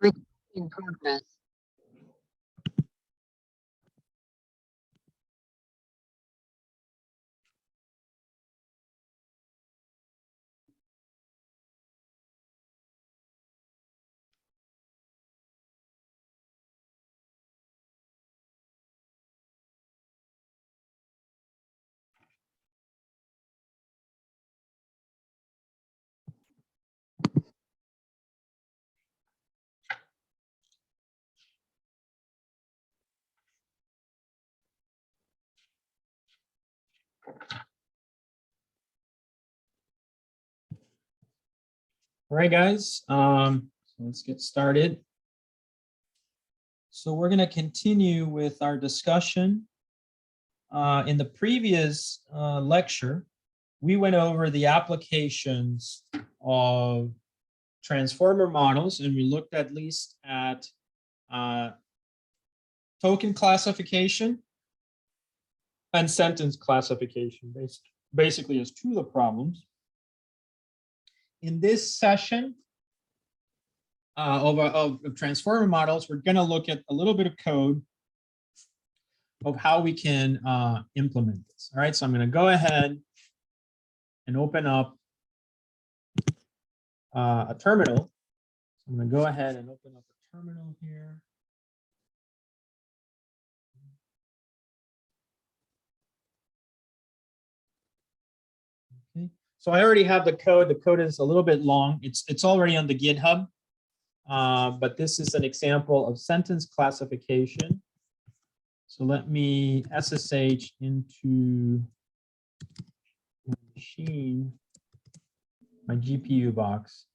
In progress. All right, guys, so let's get started. So we're going to continue with our discussion. In the previous lecture, we went over the applications of transformer models, and we looked at least at token classification and sentence classification, basically as two of the problems. In this session of transformer models, we're going to look at a little bit of code of how we can implement this. All right, so I'm going to go ahead and open up a terminal. So I'm going to go ahead and open up a terminal here. Okay, so I already have the code. The code is a little bit long. It's already on the GitHub, but this is an example of sentence classification. So let me SSH into my machine, my GPU box.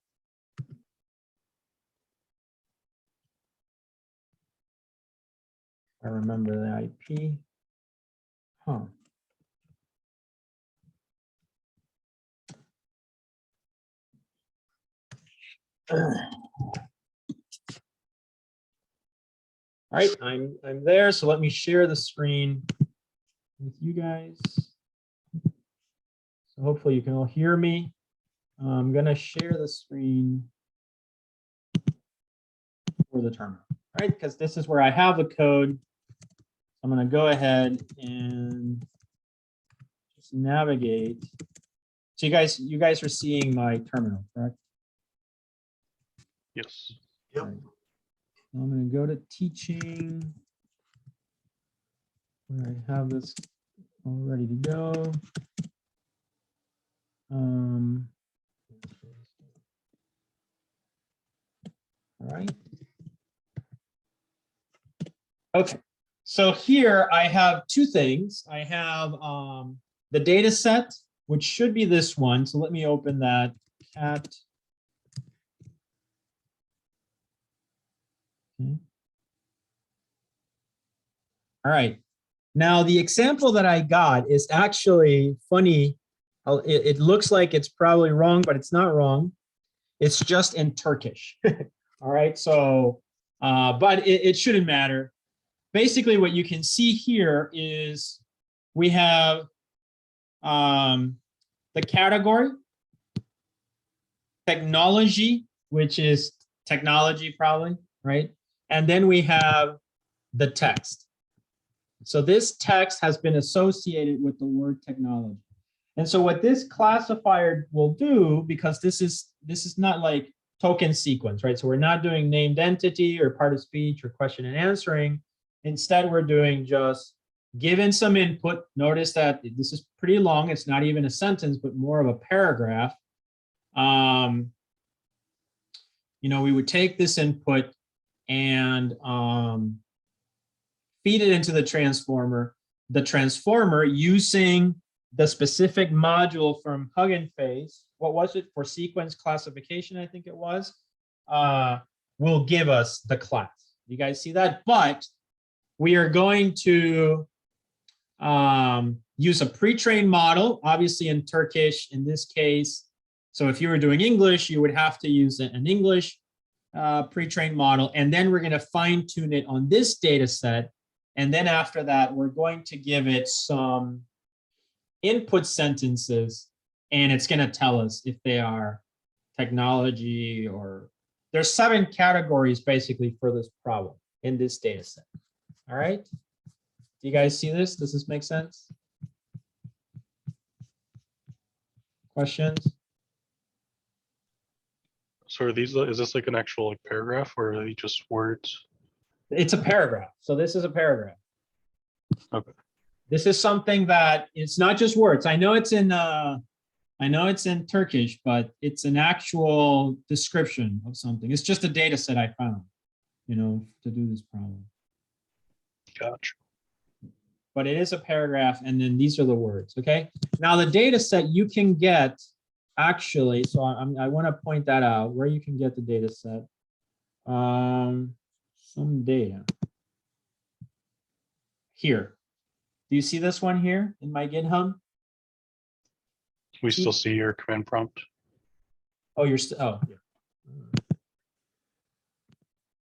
I remember the IP. Huh. All right, I'm there. So let me share the screen with you guys. So hopefully you can all hear me. I'm going to share the screen for the terminal, right? Because this is where I have the code. I'm going to go ahead and just navigate. So you guys are seeing my terminal, correct? Yes. Yep. Right. I'm going to go to teaching, where I have this all ready to go. All right. Okay. So here I have two things. I have the data set, which should be this one. So let me open that. Cat. Okay. All right. Now the example that I got is actually funny. It looks like it's probably wrong, but it's not wrong. It's just in Turkish. All right. So, but it shouldn't matter. Basically, what you can see here is we have the category, technology, which is technology probably, right? And then we have the text. So this text has been associated with the word technology. And so what this classifier will do, because this is not like token sequence, right? So we're not doing named entity or part of speech or question and answering. Instead, we're doing just given some input. Notice that this is pretty long. It's not even a sentence, but more of a paragraph. You know, we would take this input and feed it into the transformer. The transformer, using the specific module from Hugging Face, what was it, for sequence classification, I think it was, will give us the class. You guys see that? But we are going to use a pre-trained model, obviously in Turkish in this case. So if you were doing English, you would have to use an English pre-trained model. And then we're going to fine tune it on this data set. And then after that, we're going to give it some input sentences, and it's going to tell us if they are technology or there's 7 categories basically for this problem in this data set. All right. Do you guys see this? Does this make sense? Questions? So are these, is this like an actual like paragraph or are they just words? It's a paragraph. So this is a paragraph. Okay. This is something that it's not just words. I know it's in Turkish, but it's an actual description of something. It's just a data set I found, you know, to do this problem. Gotcha. But it is a paragraph, and then these are the words, okay? Now the data set you can get actually, so I want to point that out, where you can get the data set. Some data. Here. Do you see this one here in my GitHub? We still see your command prompt. Oh, you're still, oh, yeah.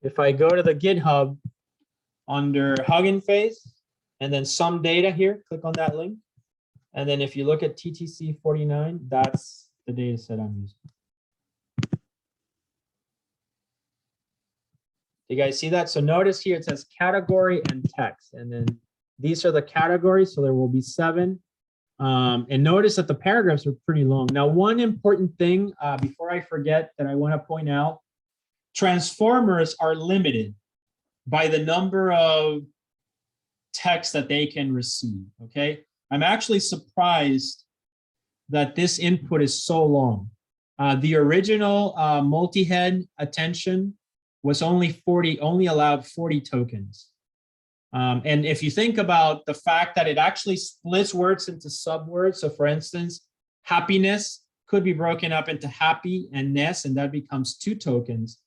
If I go to the GitHub under Hugging Face, and then some data here, click on that link. And then if you look at TTC 49, that's the data set I'm using. You guys see that? So notice here it says category and text. And then these are the categories. So there will be 7. And notice that the paragraphs are pretty long. Now, one important thing before I forget that I want to point out, transformers are limited by the number of text that they can receive, okay? I'm actually surprised that this input is so long. The original multi-head attention was only allowed 40 tokens. And if you think about the fact that it actually splits words into subwords, so for instance, happiness could be broken up into happy and ness, and that becomes 2 tokens.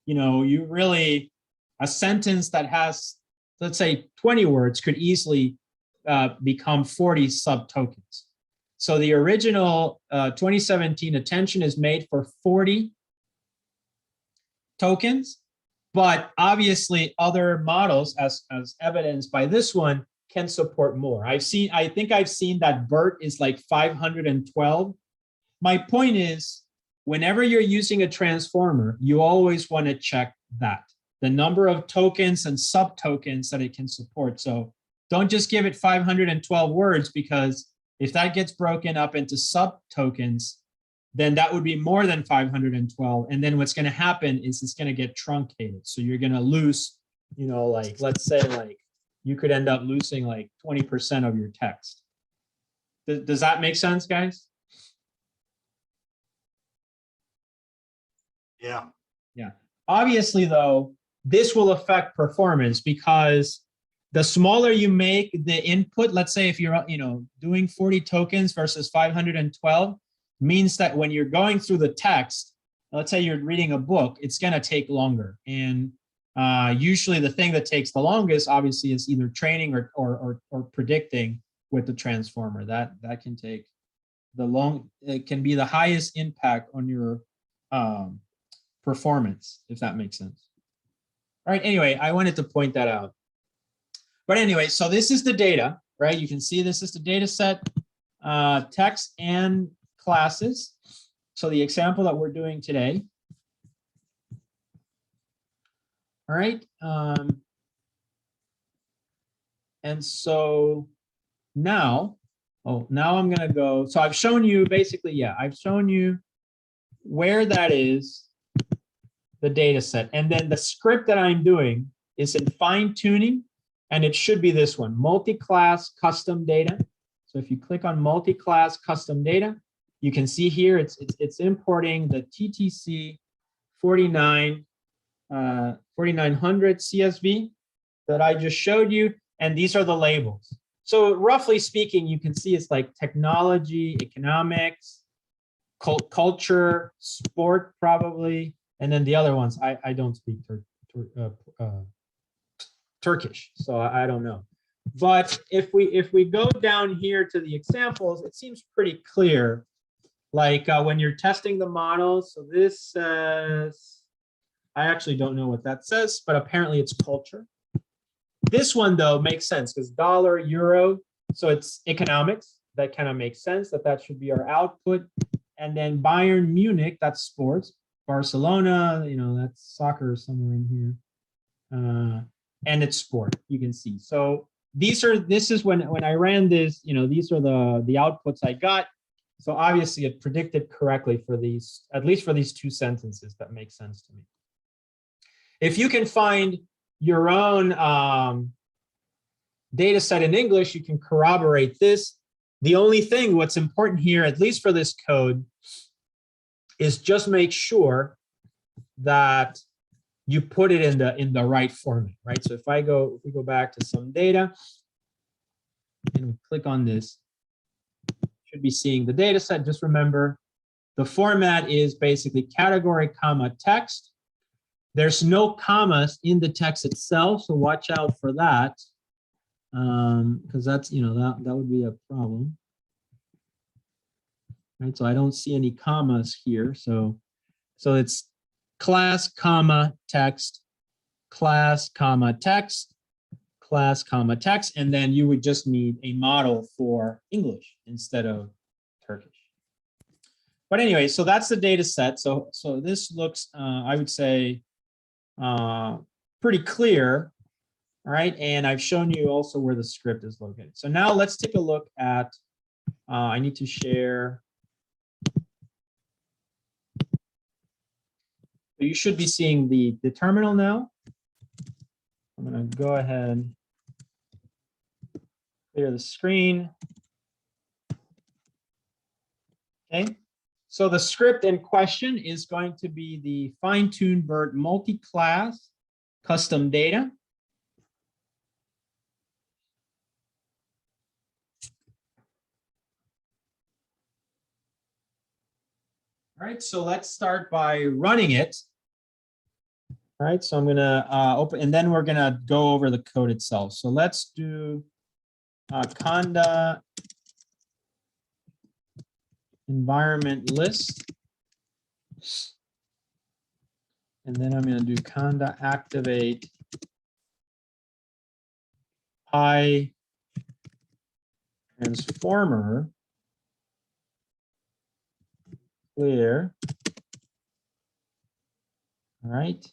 You know, you really, a sentence that has, let's say 20 words could easily become 40 sub-tokens. So the original 2017 attention is made for 40 tokens, but obviously other models, as evidenced by this one, can support more. I think I've seen that BERT is like 512. My point is, whenever you're using a transformer, you always want to check that, the number of tokens and sub-tokens that it can support. So don't just give it 512 words, because if that gets broken up into sub-tokens, then that would be more than 512. And then what's going to happen is it's going to get truncated. So you're going to lose, you know, like, let's say like you could end up losing like 20% of your text. Does that make sense, guys? Yeah. Yeah. Obviously, though, this will affect performance, because the smaller you make the input, let's say if you're, you know, doing 40 tokens versus 512, means that when you're going through the text, let's say you're reading a book, it's going to take longer. And usually the thing that takes the longest, obviously, is either training or predicting with the transformer. That can take it can be the highest impact on your performance, if that makes sense. All right, anyway, I wanted to point that out. But anyway, so this is the data, right? You can see this is the data set, text and classes. So the example that we're doing today. All right. And so now, now I'm going to go. So I've shown you basically, yeah, I've shown you where that is, the data set. And then the script that I'm doing is in fine tuning, and it should be this one, multi-class custom data. So if you click on multi-class custom data, you can see here it's importing the TTC 49 4900 CSV that I just showed you, and these are the labels. So roughly speaking, you can see it's like technology, economics, culture, sport probably, and then the other ones I don't speak Turkish, so I don't know. But if we go down here to the examples, it seems pretty clear. Like when you're testing the models, so this says, I actually don't know what that says, but apparently it's culture. This one though makes sense because dollar, euro, so it's economics. That kind of makes sense that should be our output. And then Bayern Munich, that's sports. Barcelona, that's soccer somewhere in here. And it's sport, you can see. So this is when I ran this, these are the outputs I got. So obviously it predicted correctly for these, at least for these two sentences. That makes sense to me. If you can find your own data set in English, you can corroborate this. The only thing, what's important here, at least for this code, is just make sure that you put it in the right format, right? So if we go back to some data and we click on this, you should be seeing the data set. Just remember, the format is basically category, comma, text. There's no commas in the text itself, so watch out for that, because that's, that would be a problem. Right, so I don't see any commas here. So it's class, comma, text, class, comma, text, class, comma, text, and then you would just need a model for English instead of Turkish. But anyway, so that's the data set. So this looks, I would say, pretty clear. All right, and I've shown you also where the script is located. So now let's take a look at, I need to share. So you should be seeing the terminal now. I'm going to go ahead and clear the screen. Okay, so the script in question is going to be the fine-tuned BERT multi-class custom data. All right, so let's start by running it. All right, so I'm gonna open, and then we're gonna go over the code itself. So let's do conda environment list. And then I'm gonna do conda activate pi transformer clear. All right.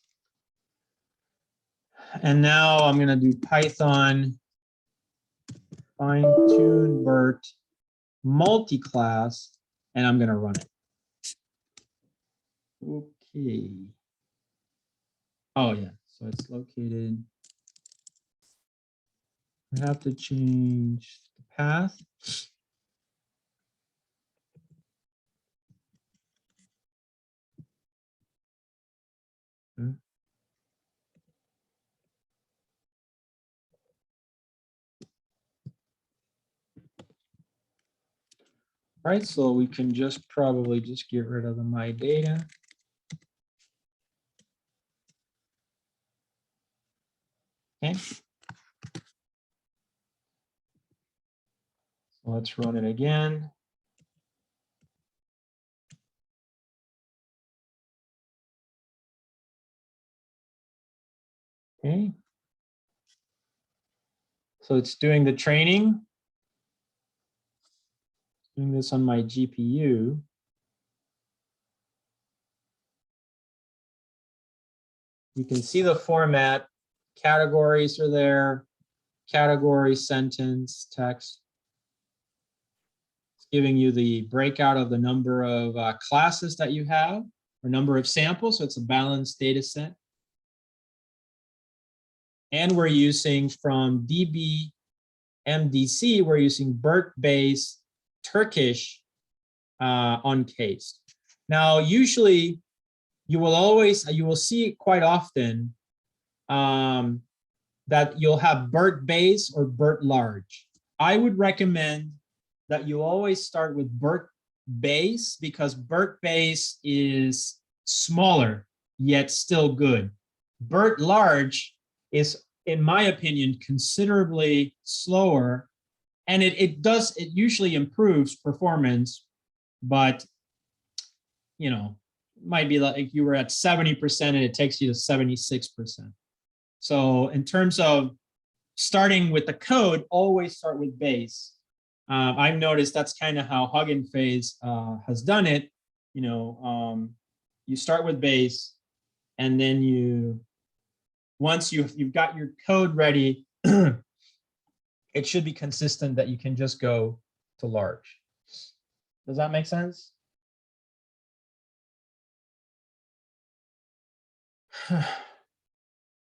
And now I'm going to do Python fine-tune BERT multi-class, and I'm going to run it. Okay. Oh, yeah. So it's located. I have to change the path. Okay. All right, so we can just probably just get rid of the my data. Okay. So let's run it again. Okay. So it's doing the training. Doing this on my GPU. You can see the format. Categories are there. Category, sentence, text. It's giving you the breakout of the number of classes that you have, or number of samples. So it's a balanced data set. And we're using from DB MDC, we're using BERT-based Turkish uncased. Now, usually you will see quite often that you'll have BERT base or BERT large. I would recommend that you always start with BERT base, because BERT base is smaller, yet still good. BERT large is, in my opinion, considerably slower, and it usually improves performance, but might be like you were at 70% and it takes you to 76%. So in terms of starting with the code, always start with base. I've noticed that's kind of how Hugging Face has done it. You you start with base, and then once you've got your code ready, it should be consistent that you can just go to large. Does that make sense?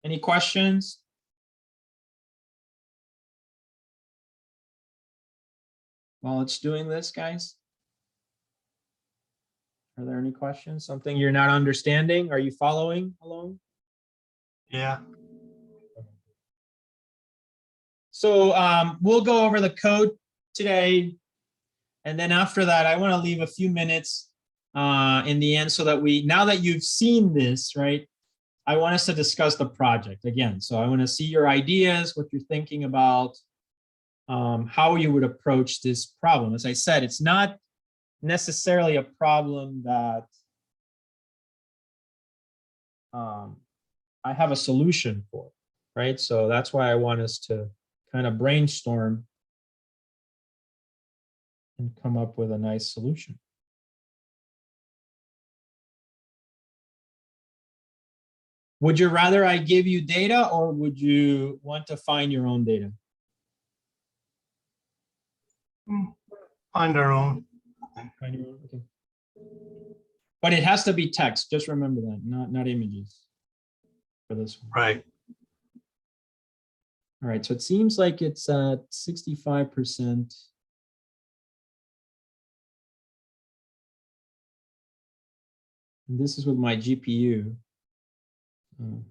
Any questions? While it's doing this, guys? Are there any questions? Something you're not understanding? Are you following along? Yeah. So we'll go over the code today. And then after that, I want to leave a few minutes in the end so that now that you've seen this, right, I want us to discuss the project again. So I want to see your ideas, what you're thinking about, how you would approach this problem. As I said, it's not necessarily a problem that I have a solution for, right? So that's why I want us to kind of brainstorm and come up with a nice solution. Would you rather I give you data, or would you want to find your own data? Find our own. Find your own, okay. But it has to be text. Just remember that, not images for this one. Right. All right, so it seems like it's at 65%. And this is with my GPU. Oh.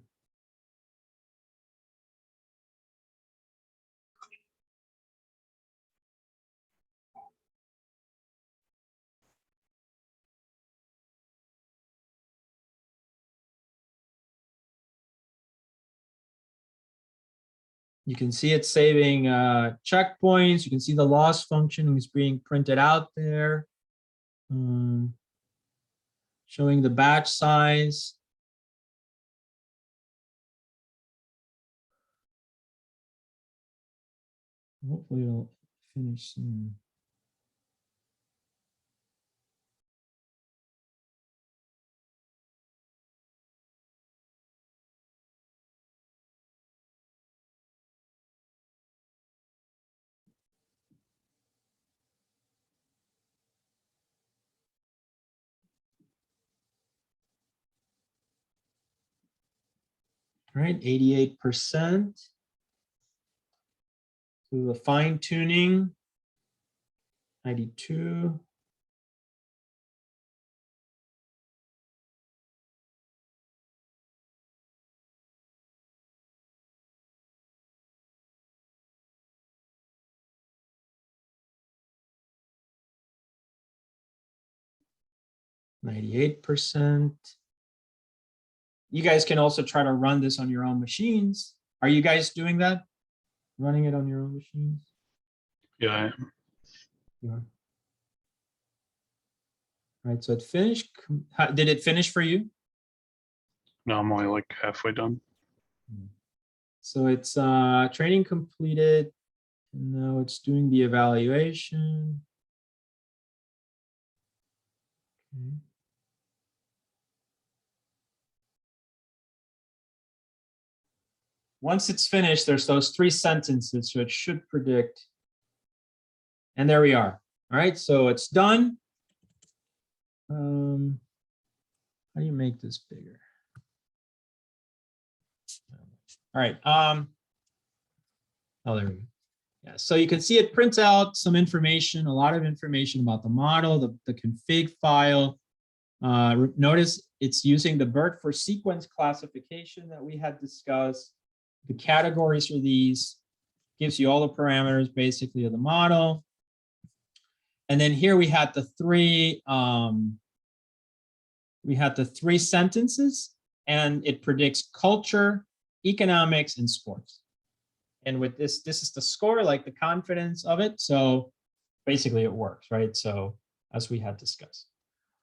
You can see it's saving checkpoints. You can see the loss function is being printed out there. Showing the batch size. Hopefully it'll finish soon. All right, 88%. So the fine tuning, 92. %. You guys can also try to run this on your own machines. Are you guys doing that? Running it on your own machines? Yeah, I am. You are. All right, so it finished. Did it finish for you? No, I'm only like halfway done. So it's training completed. And now it's doing the evaluation. Okay. Once it's finished, there's those 3 sentences, so it should predict. And there we are. All right, so it's done. How do you make this bigger? All right. Oh, there we go. Yeah, so you can see it prints out some information, a lot of information about the model, the config file. Notice it's using the BERT for sequence classification that we had discussed. The categories for these gives you all the parameters basically of the model. And then here we had the 3 sentences, and it predicts culture, economics, and sports. And with this is the score, like the confidence of it. So basically it works, right? So as we had discussed.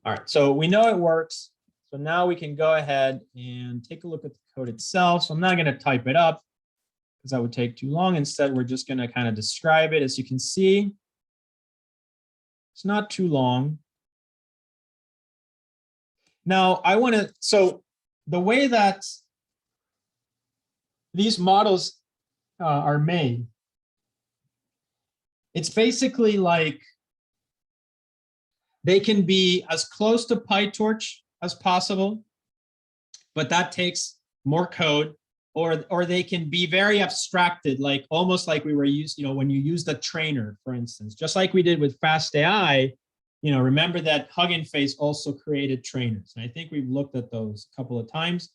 All right, so we know it works. So now we can go ahead and take a look at the code itself. So I'm not going to type it up because that would take too long. Instead, we're just going to kind of describe it. As you can see, it's not too long. Now I want to, so the way that these models are made, it's basically like they can be as close to PyTorch as possible, but that takes more code, or they can be very abstracted, like almost like we were used, when you use the trainer, for instance, just like we did with FastAI, remember that Hugging Face also created trainers. And I think we've looked at those a couple of times.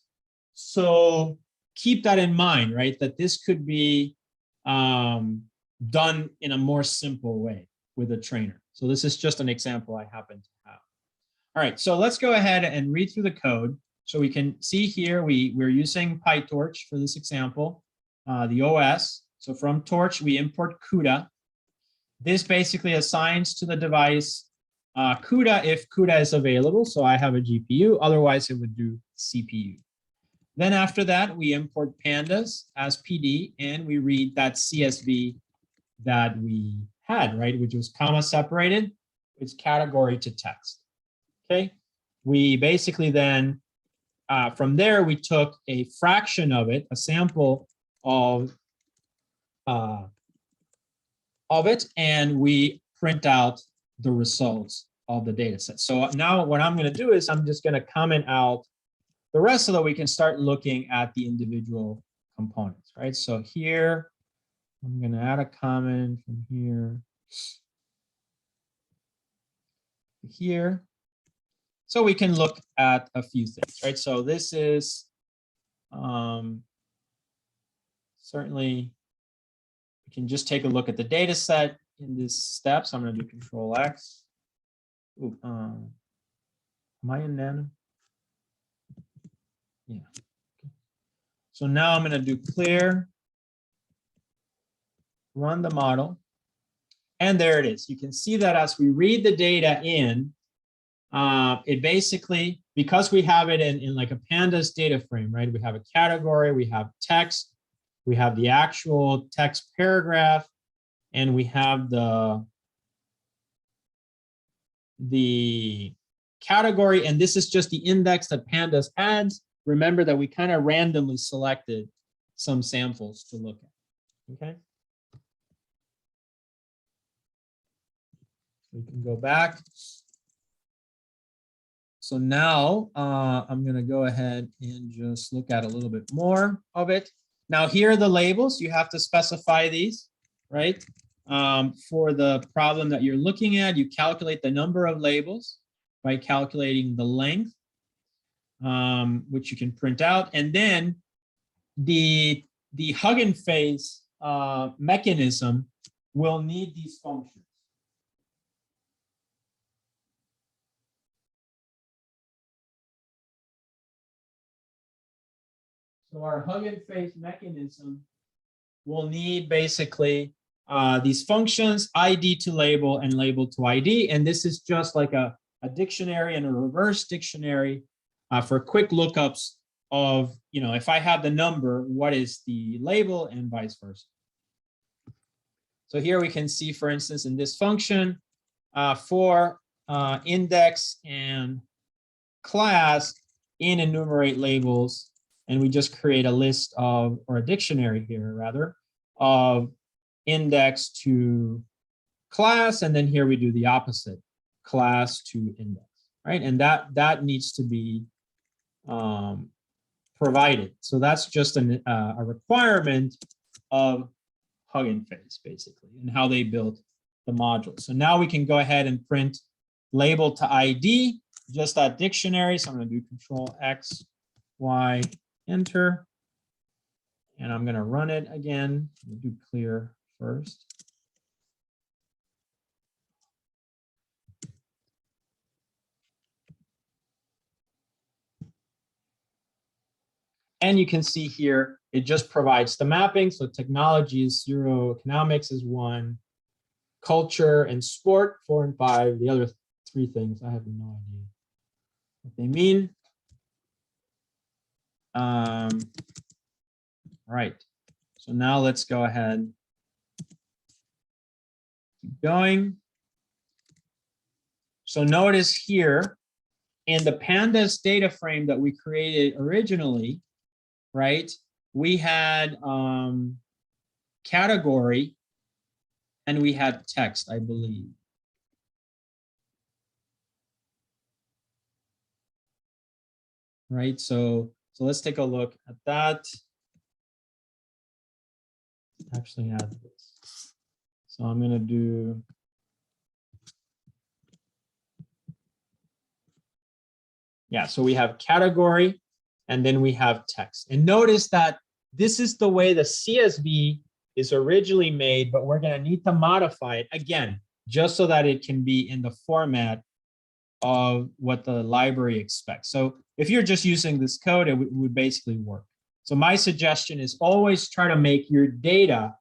So keep that in mind, right? That this could be done in a more simple way with a trainer. So this is just an example I happen to have. All right, so let's go ahead and read through the code. So we can see here, we're using PyTorch for this example, the OS. So from Torch, we import CUDA. This basically assigns to the device CUDA if CUDA is available. So I have a GPU, otherwise it would do CPU. Then after that, we import pandas as PD, and we read that CSV that we had, right, which was comma separated, it's category to text. Okay, we basically then, from there, we took a fraction of it, a sample of it, and we print out the results of the data set. So now what I'm going to do is I'm just going to comment out the rest so that we can start looking at the individual components, right? So here, I'm going to add a comment from here to here. So we can look at a few things, right? So this is certainly, we can just take a look at the data set in this step. So I'm going to do Control X. Ooh, am I in Nano? Yeah. Okay. So now I'm going to do clear, run the model, and there it is. You can see that as we read the data in, it basically, because we have it in like a pandas data frame, right? We have a category, we have text, we have the actual text paragraph, and we have the category, and this is just the index that pandas adds. Remember that we kind of randomly selected some samples to look at, okay? We can go back. So now I'm going to go ahead and just look at a little bit more of it. Now here are the labels. You have to specify these, right? For the problem that you're looking at, you calculate the number of labels by calculating the length, which you can print out. And then the Hugging Face mechanism will need these functions. So our Hugging Face mechanism will need basically these functions, ID to label and label to ID. And this is just like a dictionary and a reverse dictionary for quick lookups of, if I have the number, what is the label and vice versa. So here we can see, for instance, in this function for index and class in enumerate labels, and we just create a list of, or a dictionary here rather, of index to class, and then here we do the opposite, class to index, right? And that needs to be provided. So that's just a requirement of Hugging Face, basically, and how they built the module. So now we can go ahead and print label to ID, just that dictionary. So I'm going to do Control X, Y, Enter, and I'm going to run it again. We'll do clear first. And you can see here, it just provides the mapping. So technology is 0, economics is 1, culture and sport 4 and 5. The other 3 things, I have no idea what they mean. Right. So now let's go ahead. Keep going. So notice here, in the pandas data frame that we created originally, right, we had category and we had text, I believe. Right, so let's take a look at that. Actually have this. So I'm gonna do. Yeah, so we have category and then we have text. And notice that this is the way the CSV is originally made, but we're gonna need to modify it again, just so that it can be in the format of what the library expects. So if you're just using this code, it would basically work. So my suggestion is always try to make your data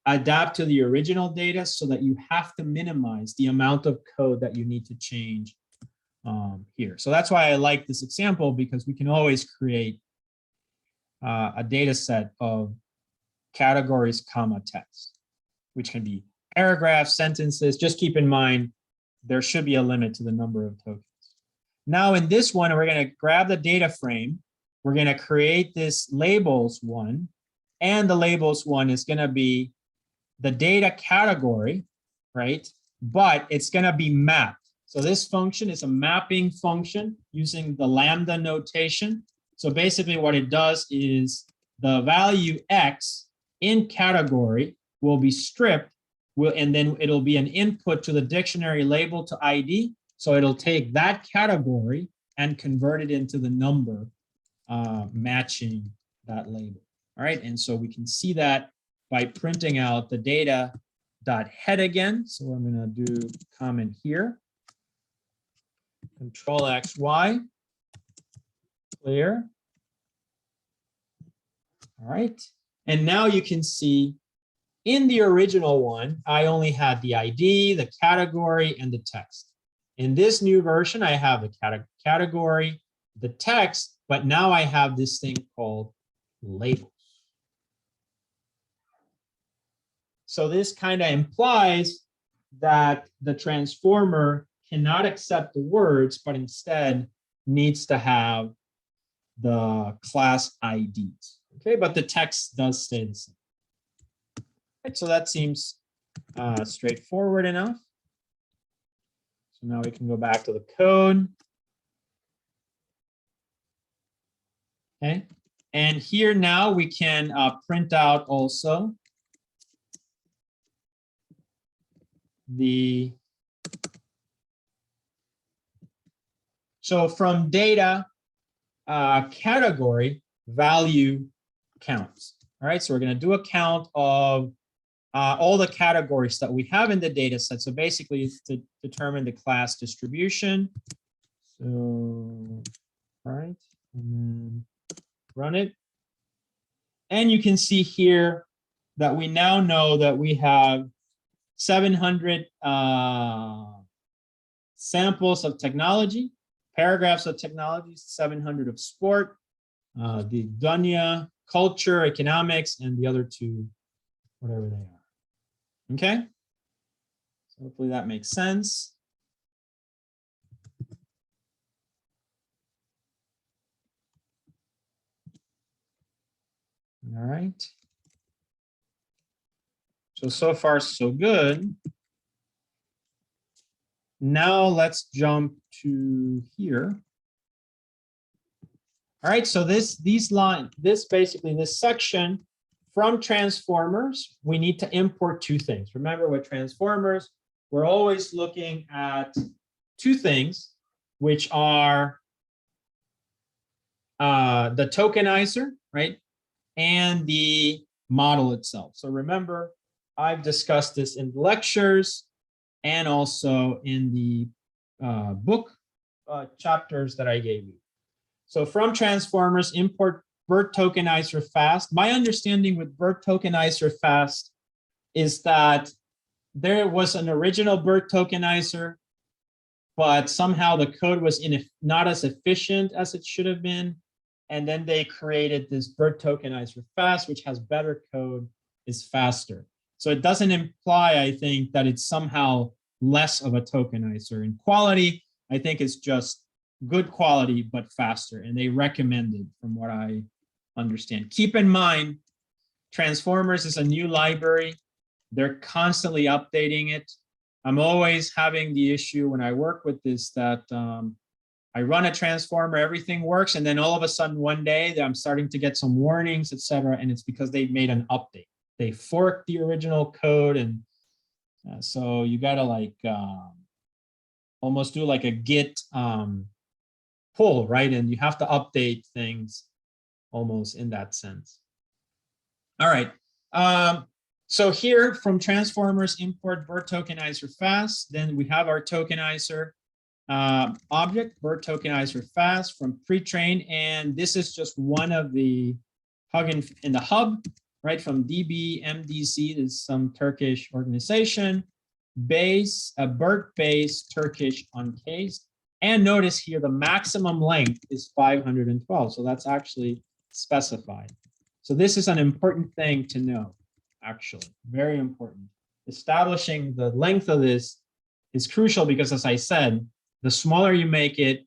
adapt to the original data so that you have to minimize the amount of code that you need to change here. So that's why I like this example, because we can always create a data set of categories, comma, text, which can be paragraphs, sentences. Just keep in mind, there should be a limit to the number of tokens. Now in this one, we're going to grab the data frame. We're going to create this labels one, and the labels one is going to be the data category, right? But it's going to be mapped. So this function is a mapping function using the lambda notation. So basically what it does is the value X in category will be stripped, and then it'll be an input to the dictionary label to ID. So it'll take that category and convert it into the number matching that label. All right, and so we can see that by printing out the data.head again. So I'm gonna do comment here. Control X, Y, clear. All right, and now you can see in the original one, I only had the ID, the category, and the text. In this new version, I have the category, the text, but now I have this thing called labels. So this kind of implies that the transformer cannot accept the words, but instead needs to have the class IDs. Okay, but the text does stay the same. Right, so that seems straightforward enough. So now we can go back to the code. Okay, and here now we can print out also the, so from data category, value counts. All right, so we're going to do a count of all the categories that we have in the data set. So basically it's to determine the class distribution. So, all right, and then run it. And you can see here that we now know that we have 700 samples of technology, paragraphs of technology, 700 of sport, the dunya, culture, economics, and the other two, whatever they are. Okay, so hopefully that makes sense. All right. So far, so good. Now let's jump to here. All right, so this section from transformers, we need to import two things. Remember, with transformers, we're always looking at two things, which are the tokenizer, right? And the model itself. So remember, I've discussed this in the lectures and also in the book chapters that I gave you. So from transformers, import BERT tokenizer fast. My understanding with BERT tokenizer fast is that there was an original BERT tokenizer, but somehow the code was not as efficient as it should have been. And then they created this BERT tokenizer fast, which has better code, is faster. So it doesn't imply, I think, that it's somehow less of a tokenizer. In quality, I think it's just good quality, but faster. And they recommend it from what I understand. Keep in mind, Transformers is a new library. They're constantly updating it. I'm always having the issue when I work with this that I run a transformer, everything works, and then all of a sudden one day I'm starting to get some warnings, etc. And it's because they made an update. They forked the original code, and so you gotta like almost do like a git pull, right? And you have to update things almost in that sense. All right. So here from transformers, import BERT tokenizer fast. Then we have our tokenizer object, BERT tokenizer fast from pre-train. And this is just one of the in the hub, right? From DB, MDC, this is some Turkish organization, base, a BERT base, Turkish uncased. And notice here, the maximum length is 512. So that's actually specified. So this is an important thing to know, actually, very important. Establishing the length of this is crucial because, as I said, the smaller you make it,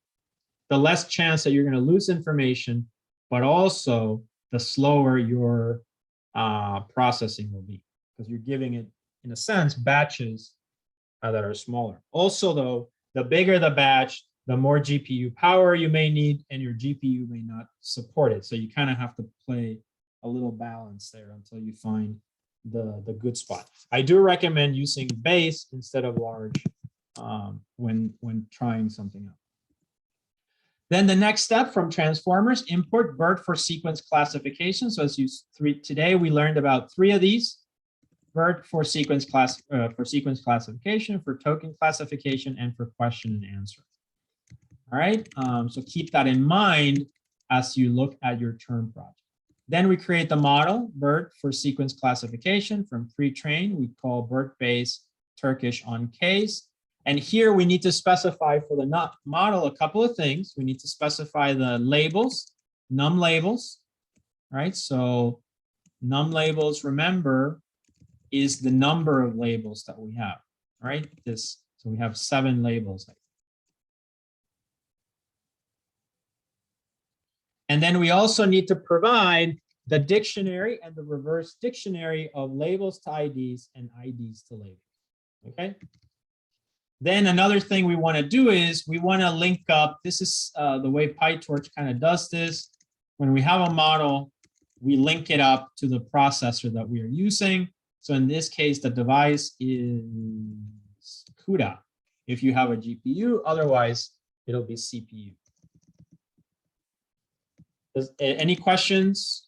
the less chance that you're going to lose information, but also the slower your processing will be because you're giving it, in a sense, batches that are smaller. Also, though, the bigger the batch, the more GPU power you may need, and your GPU may not support it. So you kind of have to play a little balance there until you find the good spot. I do recommend using base instead of large when trying something out. Then the next step from transformers, import BERT for sequence classification. So as today we learned about 3 of these: BERT for sequence classification, for token classification, and for question and answer. All right, so keep that in mind as you look at your term project. Then we create the model, BERT for sequence classification from pre-train. We call BERT base Turkish on case. And here we need to specify for the model a couple of things. We need to specify the labels, num labels, right? So num labels, remember, is the number of labels that we have, right? So we have 7 labels. And then we also need to provide the dictionary and the reverse dictionary of labels to IDs and IDs to labels, okay? Then another thing we want to do is we want to link up. This is the way PyTorch kind of does this. When we have a model, we link it up to the processor that we are using. So in this case, the device is CUDA if you have a GPU, otherwise it'll be CPU. Any questions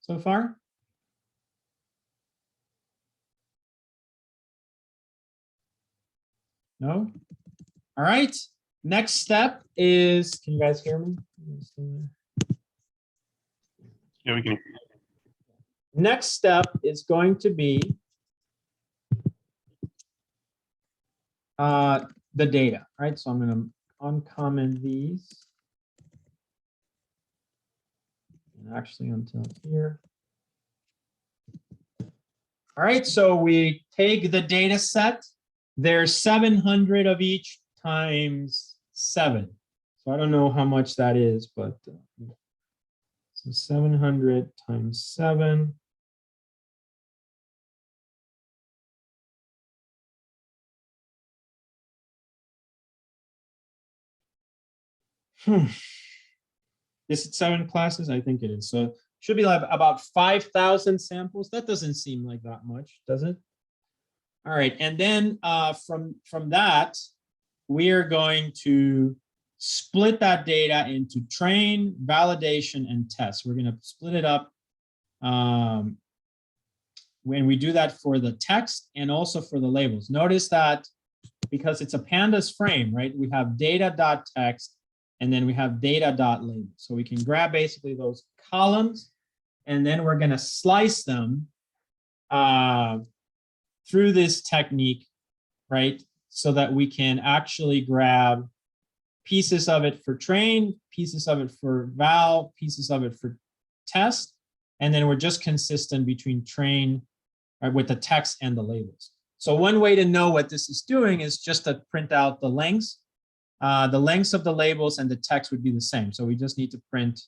so far? No? All right. Next step is, can you guys hear me? Yeah, we can. Next step is going to be the data, right? So I'm going to uncomment these. And actually until here. All right, so we take the data set. There's 700 of each times 7. So I don't know how much that is, but so 700 times 7. Is it 7 classes? I think it is. So it should be like about 5,000 samples. That doesn't seem like that much, does it? All right, and then from that, we are going to split that data into train, validation, and test. We're going to split it up when we do that for the text and also for the labels. Notice that because it's a pandas frame, right? We have data.text and then we have data.label. So we can grab basically those columns and then we're going to slice them through this technique, right? So that we can actually grab pieces of it for train, pieces of it for val, pieces of it for test, and then we're just consistent between train with the text and the labels. So one way to know what this is doing is just to print out the lengths the lengths of the labels and the text would be the same. So we just need to print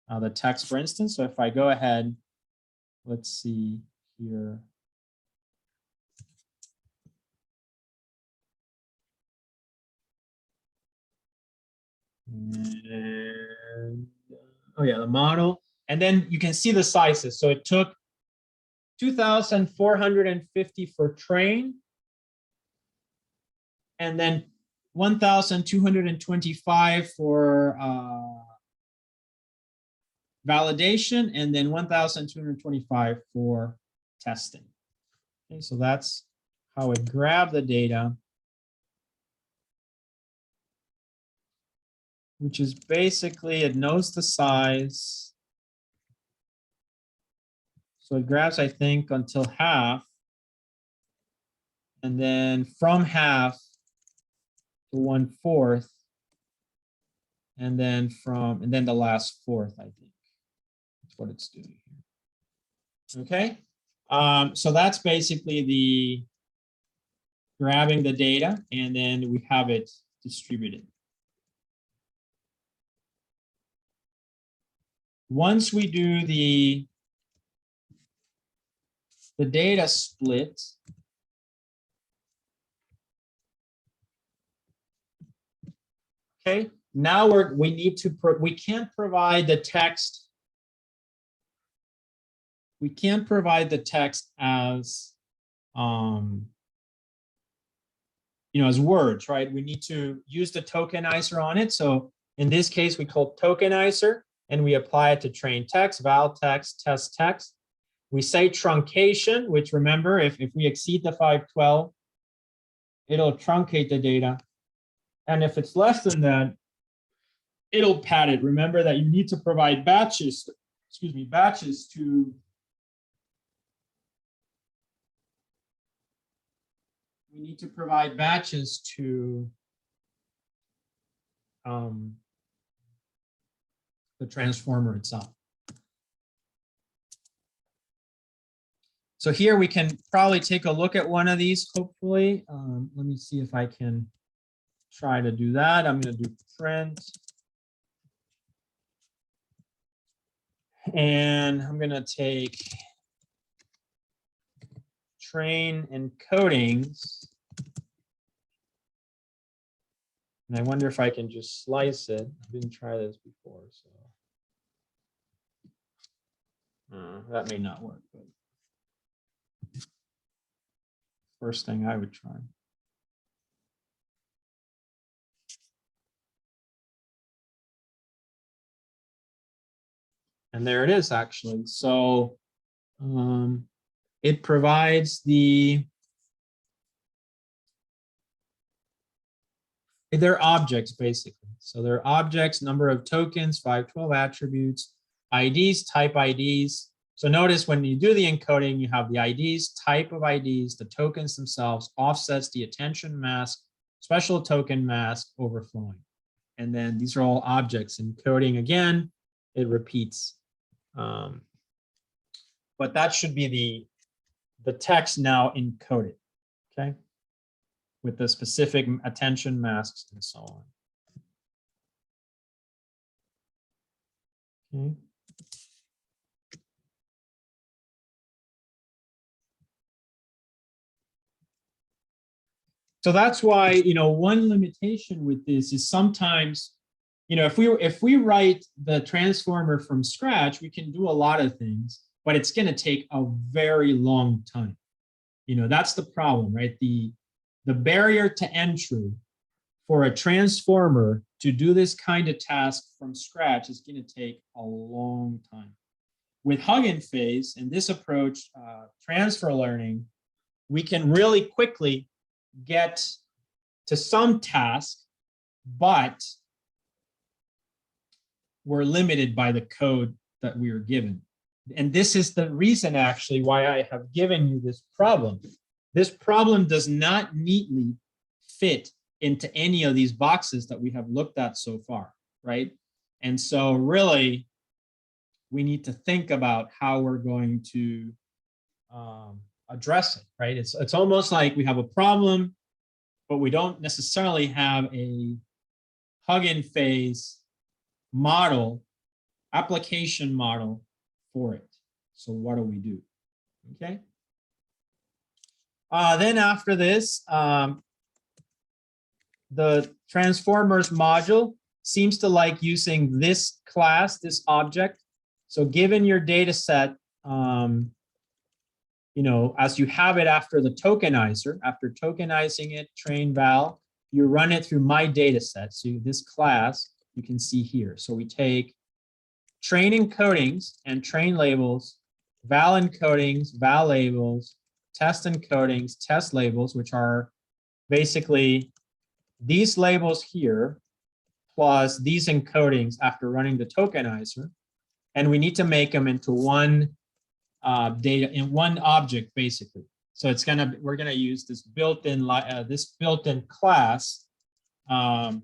the text, for instance. So if I go ahead, let's see here. And, oh yeah, the model. And then you can see the sizes. So it took 2,450 for train, and then 1,225 for validation, and then 1,225 for testing. Okay, so that's how it grabbed the data, which is basically it knows the size. So it grabs, I think, until half, and then from half to 1/4, and then the last fourth, I think. That's what it's doing here. Okay, so that's basically the grabbing the data, and then we have it distributed. Once we do the data split, okay, now we can't provide the text. We can't provide the text as as words, right? We need to use the tokenizer on it. So in this case, we call tokenizer, and we apply it to train text, val text, test text. We say truncation, which remember, if we exceed the 512, it'll truncate the data. And if it's less than that, it'll pad it. Remember that you need to provide batches, batches to the transformer itself. So here we can probably take a look at one of these, hopefully. Let me see if I can try to do that. I'm going to do print. And I'm going to take train encodings. And I wonder if I can just slice it. I didn't try this before, so that may not work. But first thing I would try. And there it is, actually. So it provides they're objects, basically. So they're objects, number of tokens, 512 attributes, IDs, type IDs. So notice when you do the encoding, you have the IDs, type of IDs, the tokens themselves, offsets, the attention mask, special token mask, overflowing. And then these are all objects. Encoding again, it repeats. But that should be the text now encoded, okay? With the specific attention masks and so on. Okay. So that's why, one limitation with this is sometimes, if we write the transformer from scratch, we can do a lot of things, but it's going to take a very long time. That's the problem, right? The barrier to entry for a transformer to do this kind of task from scratch is going to take a long time. With Hugging Face and this approach, transfer learning, we can really quickly get to some task, but we're limited by the code that we are given. And this is the reason, actually, why I have given you this problem. This problem does not neatly fit into any of these boxes that we have looked at so far, right? And so really, we need to think about how we're going to address it, right? It's almost like we have a problem, but we don't necessarily have a Hugging Face model, application model for it. So what do we do? Okay. Then after this, the transformers module seems to like using this class, this object. So given your data set, you know, as you have it after the tokenizer, after tokenizing it, train val, you run it through my data set. So this class you can see here. So we take train encodings and train labels, val encodings, val labels, test encodings, test labels, which are basically these labels here, plus these encodings after running the tokenizer. And we need to make them into one data in one object, basically. So it's we're gonna use this built-in class to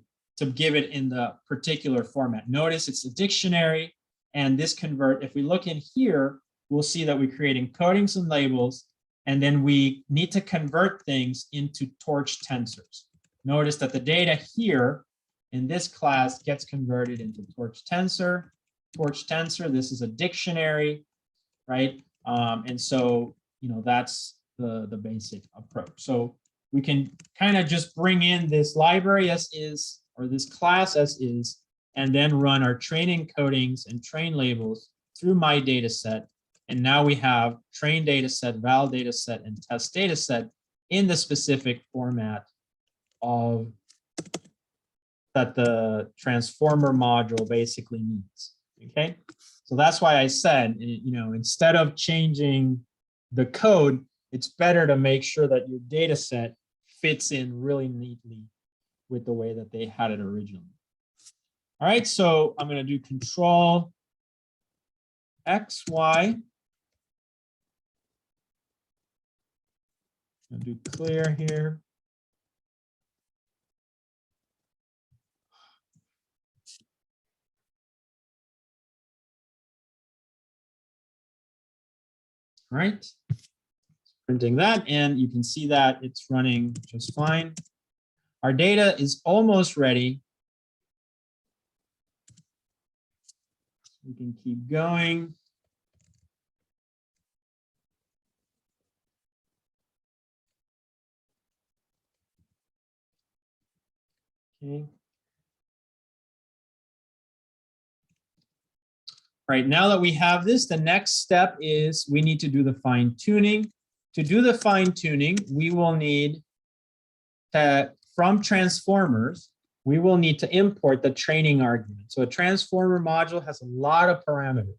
give it in the particular format. Notice it's a dictionary, and this convert. If we look in here, we'll see that we create encodings and labels, and then we need to convert things into torch tensors. Notice that the data here in this class gets converted into torch tensor. Torch tensor, this is a dictionary, right? And so, you know, that's the basic approach. So we can kind of just bring in this library as is, or this class as is, and then run our train encodings and train labels through my data set. And now we have train data set, val data set, and test data set in the specific format of that the transformer module basically needs. Okay, so that's why I said, you know, instead of changing the code, it's better to make sure that your data set fits in really neatly with the way that they had it originally. All right, so I'm going to do Control X, Y. I'll do clear here. All right, printing that, and you can see that it's running just fine. Our data is almost ready. We can keep going. Okay. All right, now that we have this, the next step is we need to do the fine tuning. To do the fine tuning, we will need to, from transformers, we will need to import the training argument. So a transformer module has a lot of parameters,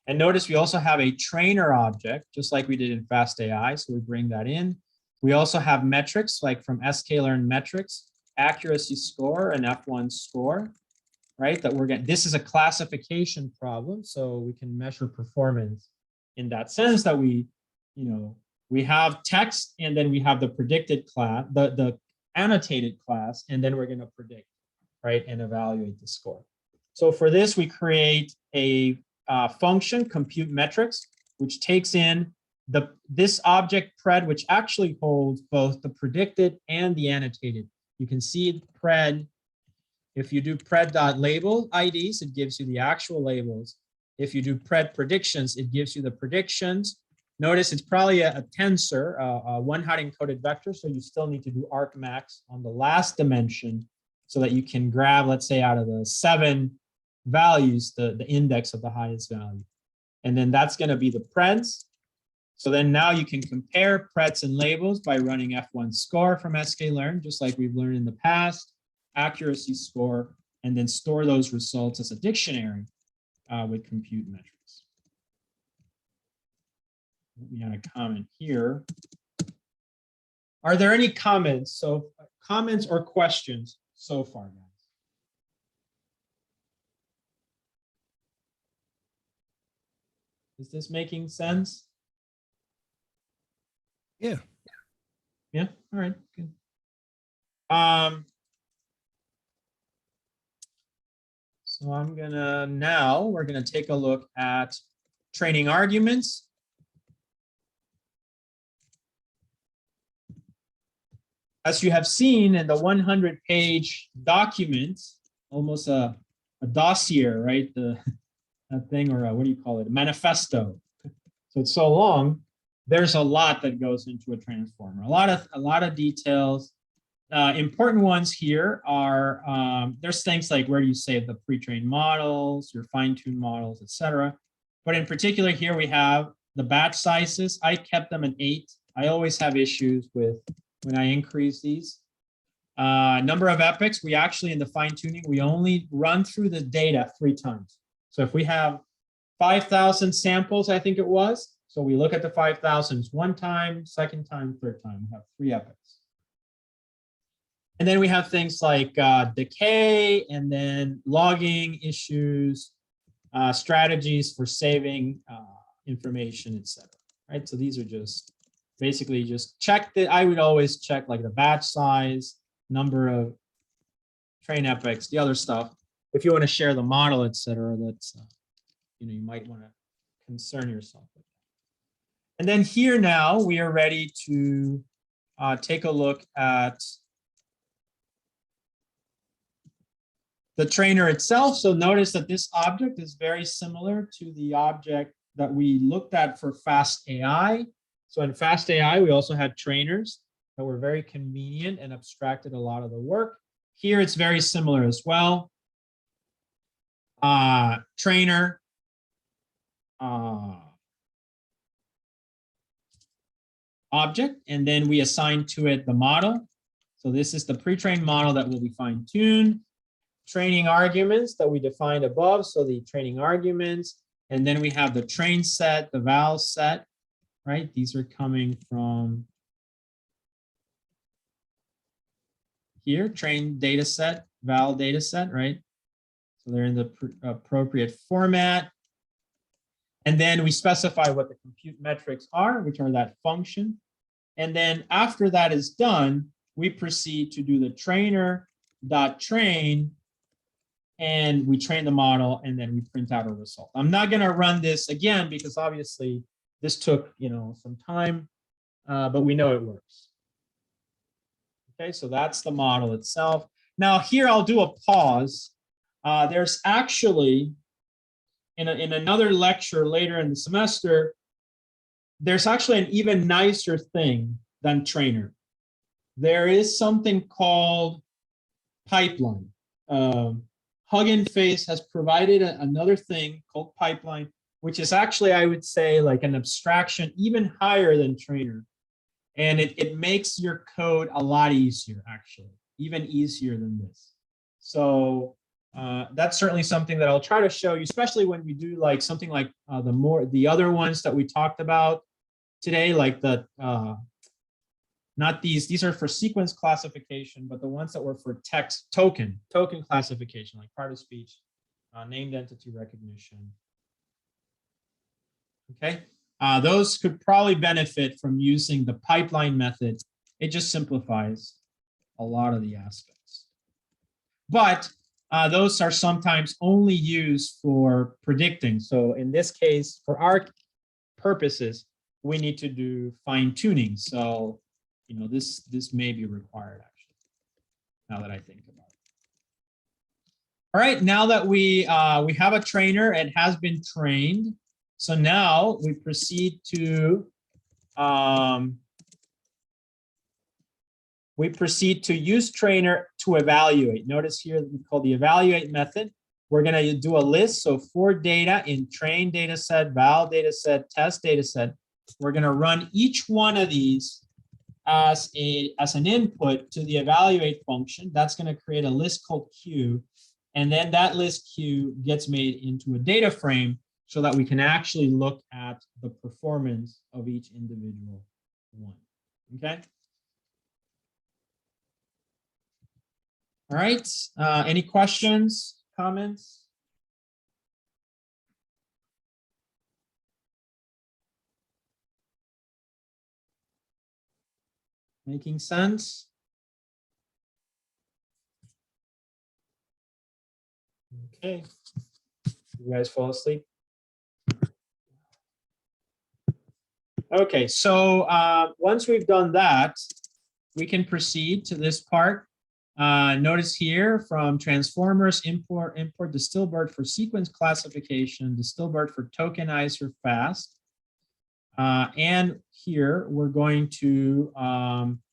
And notice we also have a trainer object, just like we did in FastAI. So we bring that in. We also have metrics, like from sklearn metrics, accuracy score and F1 score, right? That we're getting. This is a classification problem, so we can measure performance in that sense that we, you know, we have text and then we have the predicted class, the annotated class, and then we're going to predict, right, and evaluate the score. So for this, we create a function, compute metrics, which takes in this object pred, which actually holds both the predicted and the annotated. You can see pred. If you do pred.label IDs, it gives you the actual labels. If you do pred predictions, it gives you the predictions. Notice it's probably a tensor, a one-hot encoded vector, so you still need to do argmax on the last dimension so that you can grab, let's say, out of the 7 values, the index of the highest value. And then that's going to be the preds. So then now you can compare preds and labels by running F1 score from sklearn, just like we've learned in the past, accuracy score, and then store those results as a dictionary with compute metrics. We had a comment here. Are there any comments? So comments or questions so far, guys? Is this making sense? Yeah. Yeah, all right, good. So we're gonna take a look at training arguments. as you have seen in the 100-page document, almost a dossier, right? A thing, or what do you call it? A manifesto. So it's so long. There's a lot that goes into a transformer. A lot of details. Important ones here are there's things like where do you save the pre-trained models, your fine-tuned models, etc. But in particular, here we have the batch sizes. I kept them at 8. I always have issues with when I increase these. Number of epochs, we actually in the fine-tuning, we only run through the data 3 times. So if we have 5,000 samples, I think it was, so we look at the 5,000 one time, second time, third time. We have 3 epochs. And then we have things like decay, and then logging issues, strategies for saving information, etc. Right? So these are just basically just check that. I would always check like the batch size, number of train epochs, the other stuff. If you want to share the model, etc., that's you might want to concern yourself with that. And then here now we are ready to take a look at the trainer itself. So notice that this object is very similar to the object that we looked at for Fast AI. So in Fast AI, we also had trainers that were very convenient and abstracted a lot of the work. Here it's very similar as well. Trainer, object, and then we assign to it the model. So this is the pre-trained model that will be fine-tuned. Training arguments that we defined above, so the training arguments, and then we have the train set, the val set, right? These are coming from here, train data set, val data set, right? So they're in the appropriate format. And then we specify what the compute metrics are, which are that function. And then after that is done, we proceed to do the trainer.train, and we train the model, and then we print out a result. I'm not going to run this again because obviously this took some time, but we know it works. Okay, so that's the model itself. Now here I'll do a pause. There's actually in another lecture later in the semester, there's actually an even nicer thing than trainer. There is something called pipeline. Hugging Face has provided another thing called pipeline, which is actually, I would say, like an abstraction even higher than trainer. And it makes your code a lot easier, actually, even easier than this. So that's certainly something that I'll try to show you, especially when we do like something like the other ones that we talked about today, like the not these are for sequence classification, but the ones that were for text token classification, like part of speech, named entity recognition. Okay, those could probably benefit from using the pipeline method. It just simplifies a lot of the aspects. But those are sometimes only used for predicting. So in this case, for our purposes, we need to do fine tuning. So this may be required actually, now that I think about it. All right, now that we have a trainer, it has been trained. So now we proceed to use trainer to evaluate. Notice here we call the evaluate method. We're going to do a list. So for data in train data set, val data set, test data set, we're going to run each one of these as an input to the evaluate function. That's going to create a list called Q. And then that list Q gets made into a data frame so that we can actually look at the performance of each individual one. Okay. All right. Any questions, comments? Making sense? Okay. You guys fall asleep? Okay, so once we've done that, we can proceed to this part. Notice here from transformers, import Distilbert for sequence classification, Distilbert for Tokenizer fast. And here we're going to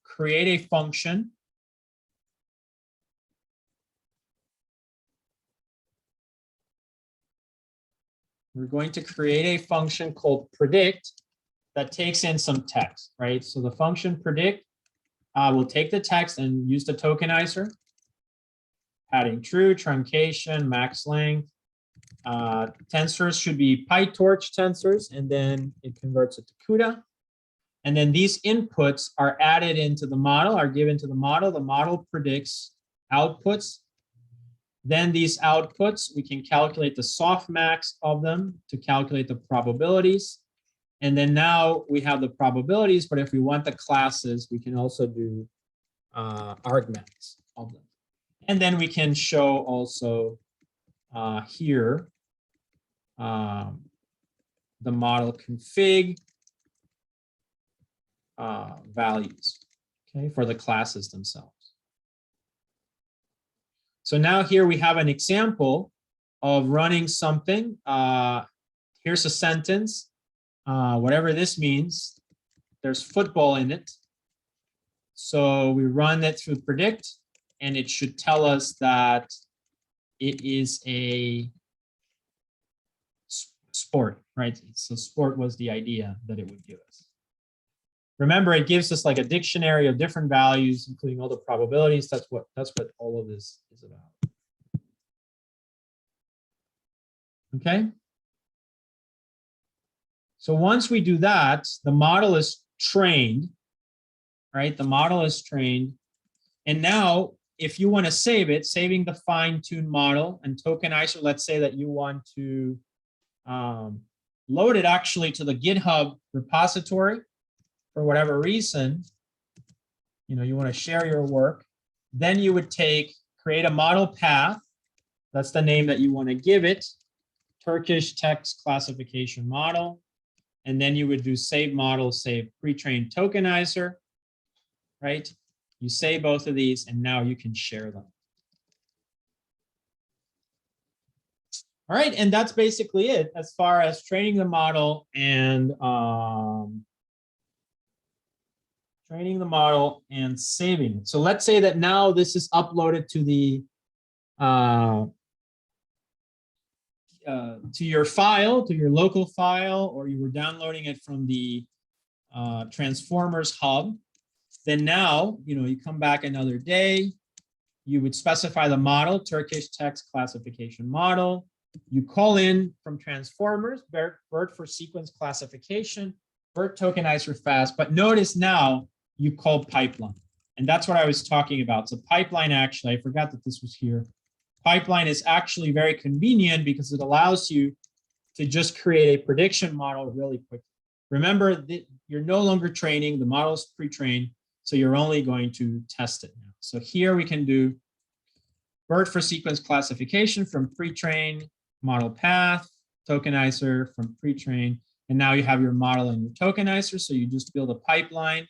create a function. We're going to create a function called predict that takes in some text, right? So the function predict will take the text and use the tokenizer, adding true, truncation, max length. Tensors should be PyTorch tensors, and then it converts it to CUDA. And then these inputs are added into the model, are given to the model. The model predicts outputs. Then these outputs, we can calculate the softmax of them to calculate the probabilities. And then now we have the probabilities, but if we want the classes, we can also do argmax of them. And then we can show also here the model config values, okay, for the classes themselves. So now here we have an example of running something. Here's a sentence, whatever this means. There's football in it. So we run it through predict, and it should tell us that it is a sport, right? So sport was the idea that it would give us. Remember, it gives us like a dictionary of different values, including all the probabilities. That's what all of this is about. Okay. So once we do that, the model is trained, right? The model is trained. And now, if you want to save it, saving the fine-tuned model and Tokenizer, let's say that you want to load it actually to the GitHub repository for whatever reason, you want to share your work, then you would create a model path. That's the name that you want to give it, Turkish text classification model. And then you would do save model, save pre-trained Tokenizer, right? You save both of these, and now you can share them. All right, and that's basically it as far as training the model and saving it. So let's say that now this is uploaded to the to your file, to your local file, or you were downloading it from the Transformers hub. Then now, you come back another day, you would specify the model, Turkish text classification model. You call in from Transformers, BERT for sequence classification, BERT tokenizer fast, but notice now you call pipeline. And that's what I was talking about. So pipeline, actually, I forgot that this was here. Pipeline is actually very convenient because it allows you to just create a prediction model really quickly. Remember that you're no longer training, the model is pre-trained, so you're only going to test it now. So here we can do BERT for sequence classification from pre-trained, model path, tokenizer from pre-trained, and now you have your model and your tokenizer, so you just build a pipeline,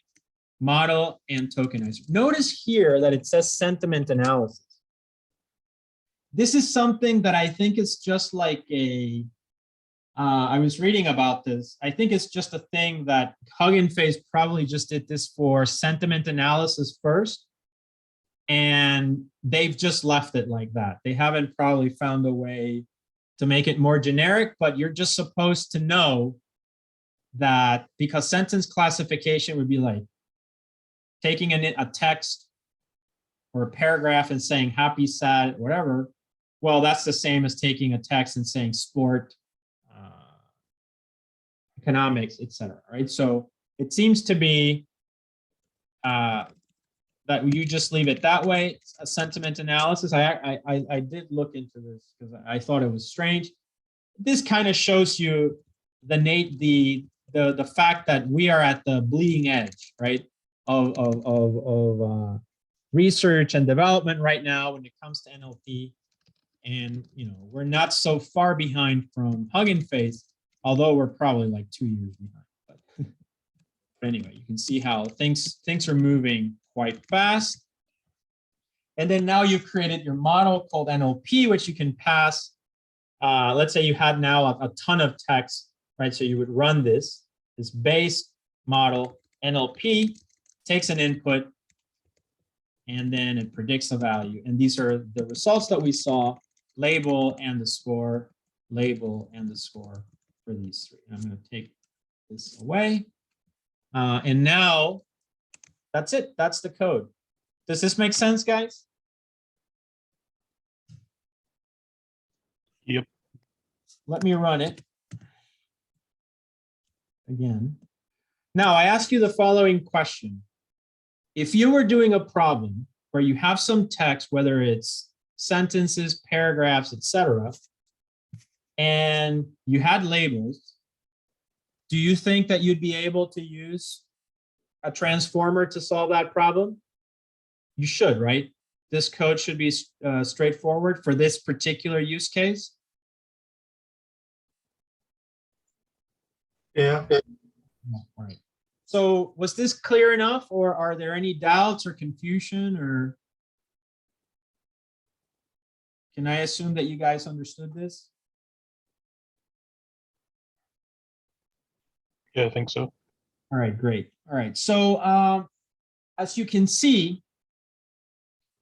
model, and tokenizer. Notice here that it says sentiment analysis. This is something that I think is just like a, I was reading about this. I think it's just a thing that Hugging Face probably just did this for sentiment analysis first, and they've just left it like that. They haven't probably found a way to make it more generic, but you're just supposed to know that, because sentence classification would be like taking a text or a paragraph and saying happy, sad, whatever. Well, that's the same as taking a text and saying sport, economics, etc. Right? So it seems to be that you just leave it that way. It's a sentiment analysis. I did look into this because I thought it was strange. This kind of shows you the fact that we are at the bleeding edge, right, of research and development right now when it comes to NLP. And we're not so far behind from Hugging Face, although we're probably like 2 years behind. But anyway, you can see how things are moving quite fast. And then now you've created your model called NLP, which you can pass. Let's say you had now a ton of text, right? So you would run this base model NLP, takes an input, and then it predicts a value. And these are the results that we saw, label and the score, label and the score for these three. I'm going to take this away. And now that's it. That's the code. Does this make sense, guys? Yep. Let me run it again. Now I ask you the following question. If you were doing a problem where you have some text, whether it's sentences, paragraphs, etc., and you had labels, do you think that you'd be able to use a transformer to solve that problem? You should, right? This code should be straightforward for this particular use case. Yeah. All right. So was this clear enough, or are there any doubts or confusion, or can I assume that you guys understood this? Yeah, I think so. All right, great. All right, so as you can see,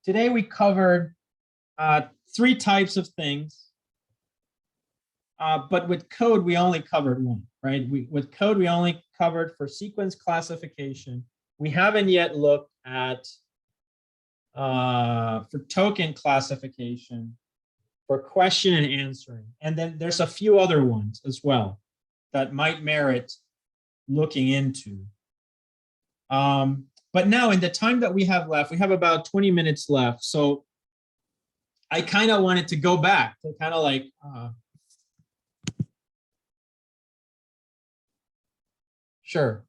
today we covered 3 types of things, but with code, we only covered one, right? With code, we only covered for sequence classification. We haven't yet looked at for token classification, for question and answering. And then there's a few other ones as well that might merit looking into. But now in the time that we have left, we have about 20 minutes left. So I kind of wanted to go back to kind of like, sure.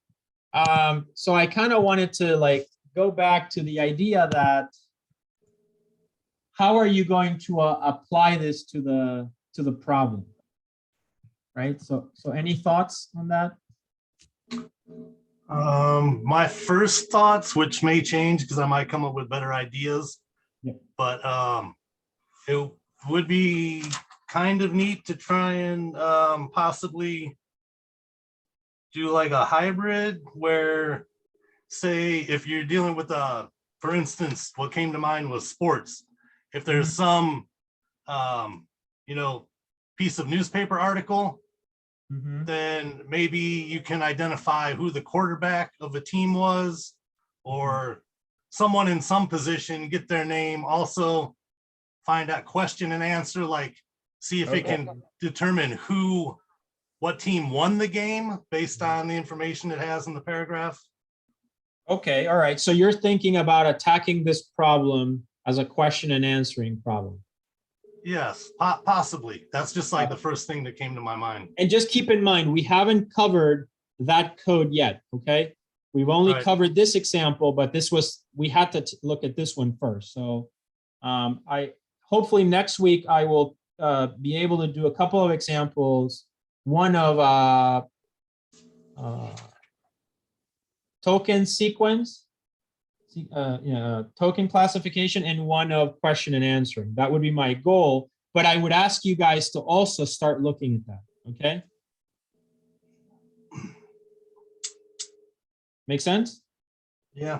So I kind of wanted to like go back to the idea that how are you going to apply this to the problem, right? So any thoughts on that? My first thoughts, which may change because I might come up with better ideas, Yeah. but it would be kind of neat to try and possibly do like a hybrid where, say, if you're dealing with for instance, what came to mind was sports. If there's some, piece of newspaper article, then maybe you can identify who the quarterback of a team was, or someone in some position, get their name, also find out question and answer, like see if it can determine what team won the game based on the information it has in the paragraph. Okay, all right. So you're thinking about attacking this problem as a question and answering problem. Yes, possibly. That's just like the first thing that came to my mind. And just keep in mind, we haven't covered that code yet, okay? We've only covered this example, but we had to look at this one first. So hopefully next week I will be able to do a couple of examples. One of token sequence, token classification, and one of question and answering. That would be my goal, but I would ask you guys to also start looking at that, okay? Make sense? Yeah.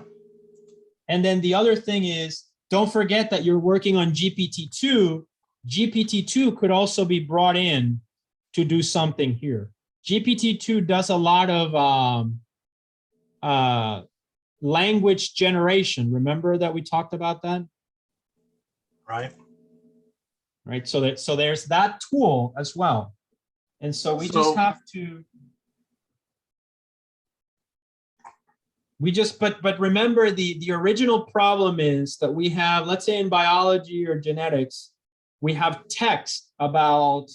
And then the other thing is, don't forget that you're working on GPT-2. GPT-2 could also be brought in to do something here. GPT-2 does a lot of language generation. Remember that we talked about that? Right. Right. So there's that tool as well. And so we just have to. But remember the original problem is that we have, let's say in biology or genetics, we have text about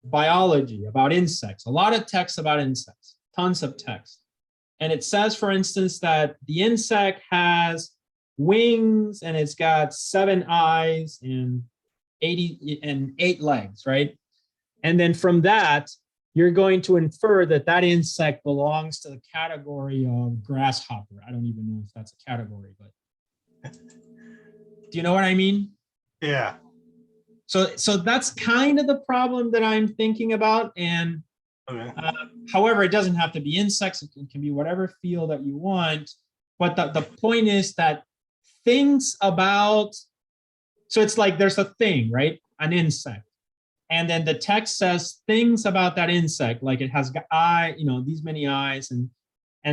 biology, about insects, a lot of text about insects, tons of text. And it says, for instance, that the insect has wings and it's got 7 eyes and 8 legs, right? And then from that, you're going to infer that that insect belongs to the category of grasshopper. I don't even know if that's a category, but do you know what I mean? Yeah. So that's kind of the problem that I'm thinking about. And Okay. however, it doesn't have to be insects. It can be whatever field that you want. But the point is that things about, so it's like there's a thing, right? An insect. And then the text says things about that insect, like it has these many eyes, and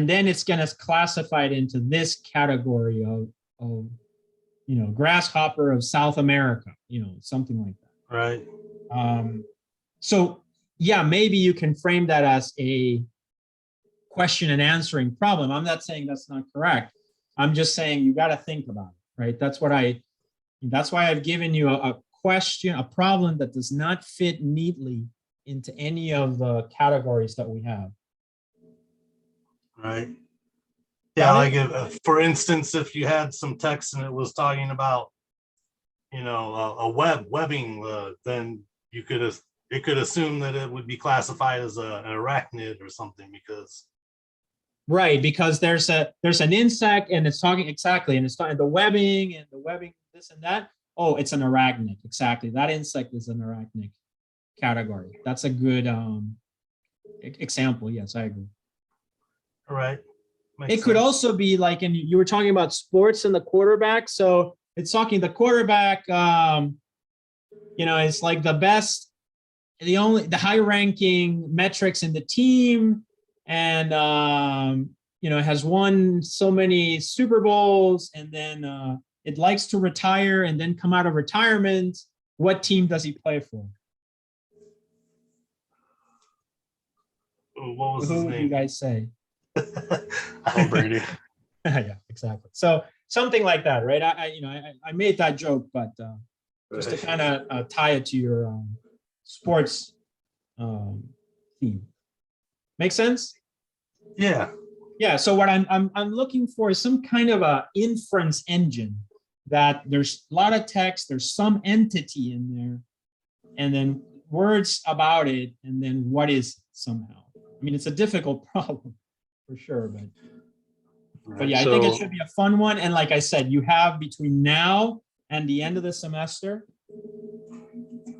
then it's going to classify it into this category of grasshopper of South America, something like that. Right. So yeah, maybe you can frame that as a question and answering problem. I'm not saying that's not correct. I'm just saying you got to think about it, right? That's why I've given you a question, a problem that does not fit neatly into any of the categories that we have. Right. Yeah, like for instance, if you had some text and it was talking about, a webbing, then it could assume that it would be classified as an arachnid or something because. Right, because there's an insect and it's talking exactly, and it's talking the webbing this and that. Oh, it's an arachnid. Exactly, that insect is an arachnid category. That's a good example. Yes, I agree. All right. It could also be like, and you were talking about sports and the quarterback. So it's talking the quarterback, it's like the best, the high ranking metrics in the team. And, it has won so many Super Bowls, and then it likes to retire and then come out of retirement. What team does he play for? What was his Who would name? you guys say? Tom Brady. Yeah, exactly. So something like that, right? I made that joke, but just to kind of tie it to your sports theme. Make sense? Yeah. Yeah. So what I'm looking for is some kind of a inference engine that there's a lot of text, there's some entity in there, and then words about it, and then what is it somehow. I mean, it's a difficult problem for sure, but yeah, I think it should be a fun one. And like I said, you have between now and the end of the semester,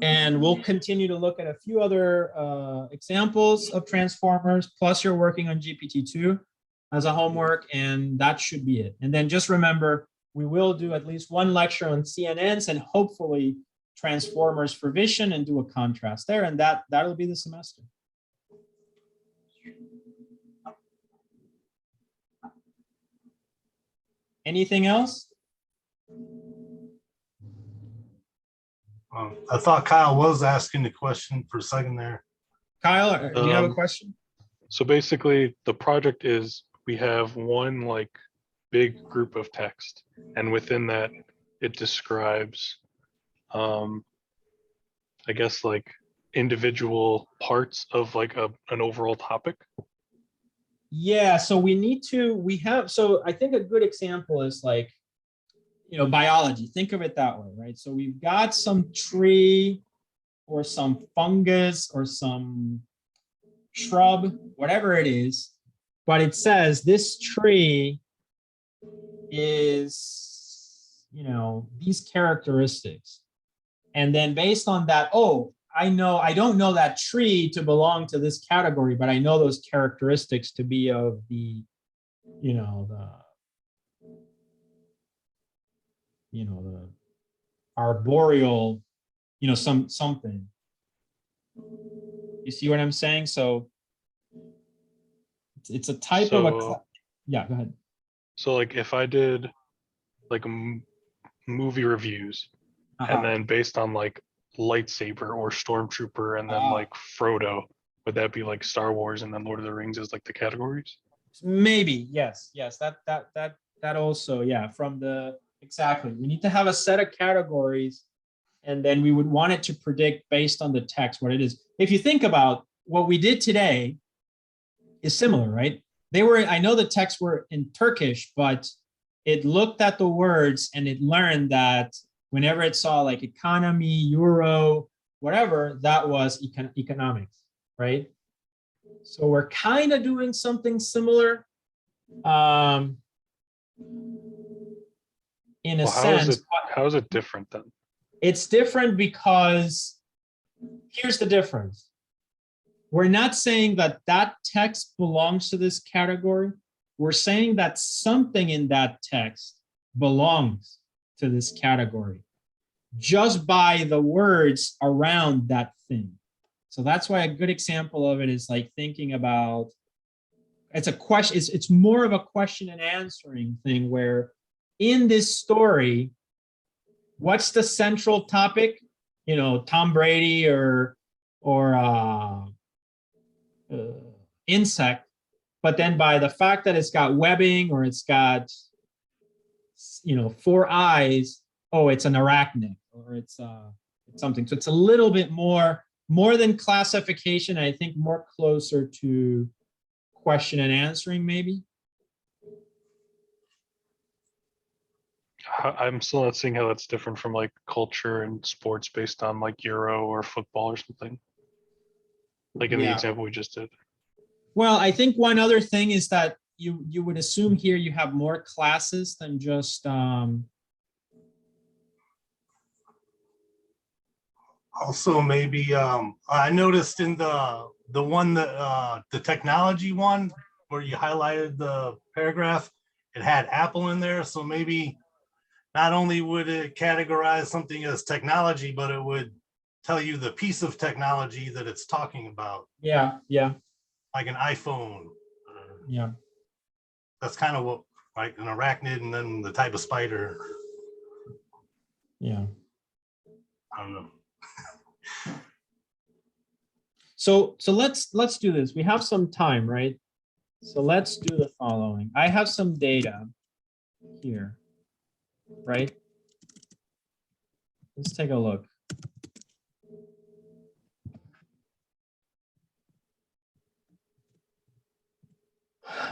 and we'll continue to look at a few other examples of transformers, plus you're working on GPT-2 as a homework, and that should be it. And then just remember, we will do at least one lecture on CNNs and hopefully transformers for vision and do a contrast there, and that'll be the semester. Anything else? I thought Kyle was asking the question for a second there. Kyle, do you have a question? So basically, the project is we have one like big group of text, and within that, it describes, I guess, like individual parts of like an overall topic. Yeah, so so I think a good example is like, biology. Think of it that way, right? So we've got some tree or some fungus or some shrub, whatever it is, but it says this tree is, these characteristics. And then based on that, I don't know that tree to belong to this category, but I know those characteristics to be of the arboreal, something. You see what I'm saying? So it's a type of yeah, go ahead. So like if I did like movie reviews, and then based on like lightsaber or stormtrooper and then like Frodo, would that be like Star Wars and then Lord of the Rings as like the categories? Maybe, yes. That also, yeah, exactly. We need to have a set of categories, and then we would want it to predict based on the text what it is. If you think about what we did today is similar, right? I know the texts were in Turkish, but it looked at the words and it learned that whenever it saw like economy, euro, whatever, that was economics, right? So we're kind of doing something similar. In a Well, sense, how is it different then? it's different because here's the difference. We're not saying that that text belongs to this category. We're saying that something in that text belongs to this category just by the words around that thing. So that's why a good example of it is like thinking about, it's a question, it's more of a question and answering thing where in this story, what's the central topic? You know, Tom Brady or insect, but then by the fact that it's got webbing or it's got, you know, 4 eyes, oh, it's an arachnid or it's something. So it's a little bit more than classification. I think more closer to question and answering maybe. I'm still not seeing how that's different from like culture and sports based on like Euro or football or something. Like in the Yeah. example we just did. Well, I think one other thing is that you would assume here you have more classes than just Also, maybe I noticed in the one that the technology one where you highlighted the paragraph, it had Apple in there. So maybe not only would it categorize something as technology, but it would tell you the piece of technology that it's talking about. yeah, Like an iPhone. yeah. That's kind of what, like an arachnid and then the type of spider. Yeah. I don't know. So let's do this. We have some time, right? So let's do the following. I have some data here, right? Let's take a look.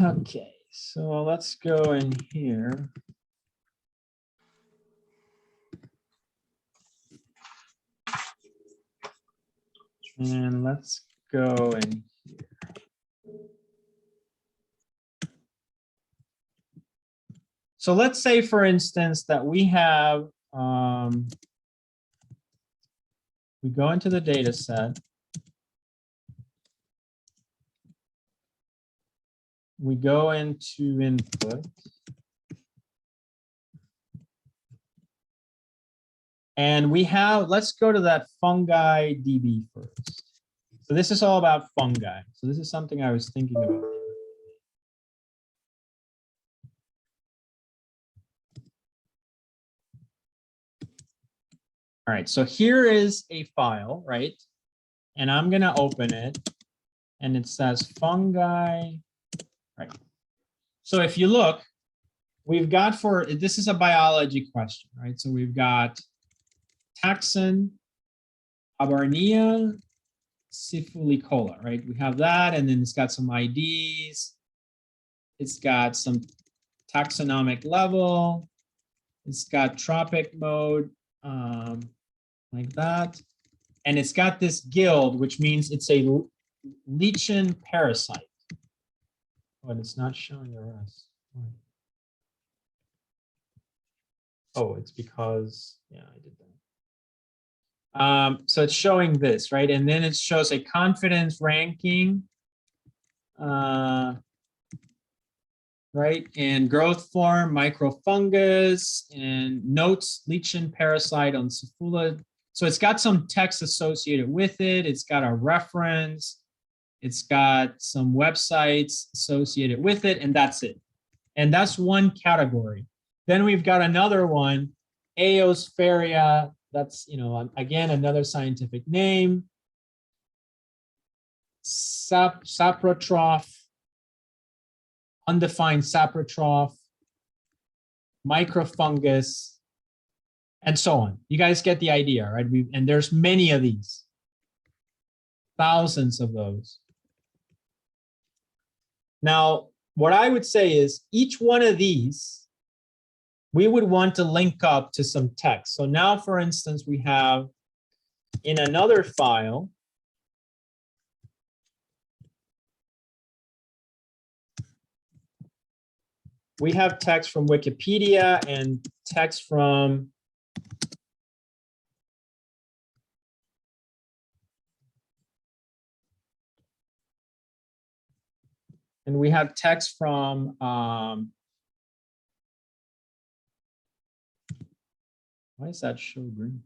Okay, so let's go in here. And let's go in here. So let's say, for instance, that we have, we go into the data set. We go into input. And we have, let's go to that fungi DB first. So this is all about fungi. So this is something I was thinking about. All right, so here is a file, right? And I'm gonna open it and it says fungi, right? So if you look, we've got this is a biology question, right? So we've got taxon, Abarnia, Sifulicola, right? We have that, and then it's got some IDs. It's got some taxonomic level. It's got tropic mode, like that. And it's got this guild, which means it's a lichen parasite. But it's not showing the rest. Oh, it's because, yeah, I did that. So it's showing this, right? And then it shows a confidence ranking, right? And growth form, microfungus, and notes lichen parasite on Sifula. So it's got some text associated with it. It's got a reference. It's got some websites associated with it, and that's it. And that's one category. Then we've got another one, Eospharia. That's, you know, again, another scientific name. Saprotroph, undefined saprotroph, microfungus, and so on. You guys get the idea, right? And there's many of these, thousands of those. Now, what I would say is each one of these, we would want to link up to some text. So now, for instance, we have in another file, we have text from Wikipedia and text from why is that show green?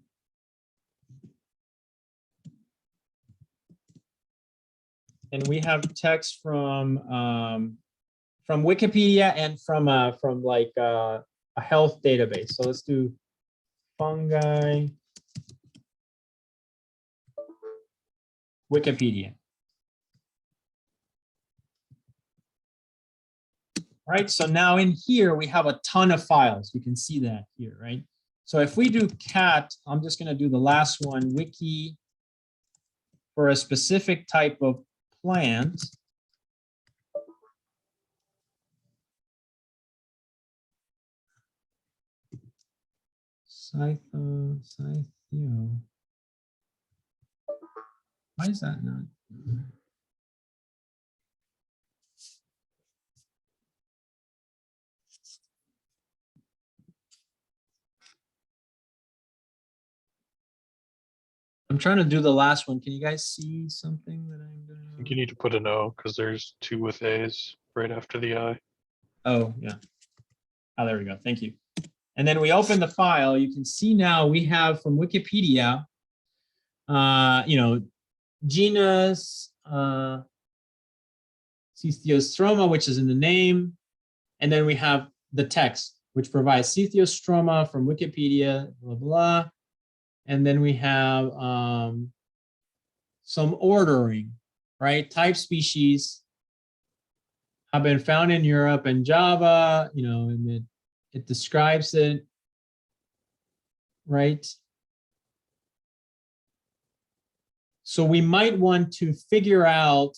And we have text from Wikipedia and from like a health database. So let's do fungi, Wikipedia. All right, so now in here, we have a ton of files. You can see that here, right? So if we do cat, I'm just gonna do the last one, wiki for a specific type of plant. Scythio. Why is that not? I'm trying to do the last one. Can you guys see something that I'm doing? I think you need to put an O because there's 2 with A's right after the I. Oh, yeah. Oh, there we go. Thank you. And then we open the file. You can see now we have from Wikipedia, genus, Cystiostroma, which is in the name. And then we have the text, which provides Cystiostroma from Wikipedia, blah, blah. And then we have some ordering, right? Type species have been found in Europe and Java, and it describes it, right? So we might want to figure out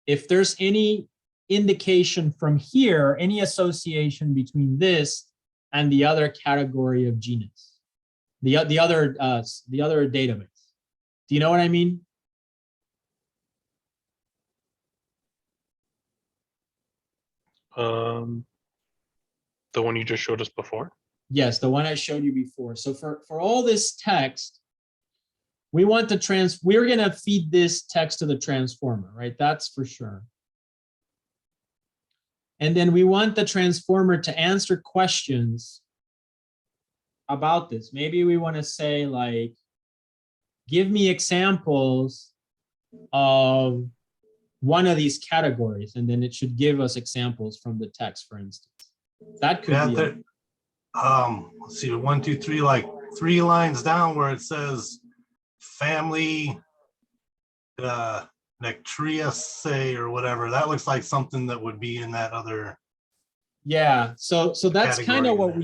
if there's any indication from here, any association between this and the other category of genus. The other database. Do you know what I mean? The one you just showed us before? Yes, the one I showed you before. So for all this text, we want to we're gonna feed this text to the transformer, right? That's for sure. And then we want the transformer to answer questions about this. Maybe we want to say like, give me examples of one of these categories, and then it should give us examples from the text, for instance. That could be. Let's see, 1, 2, 3, like 3 lines down where it says family Nectriaceae or whatever. That looks like something that would be in that other. Yeah, so that's kind of what there.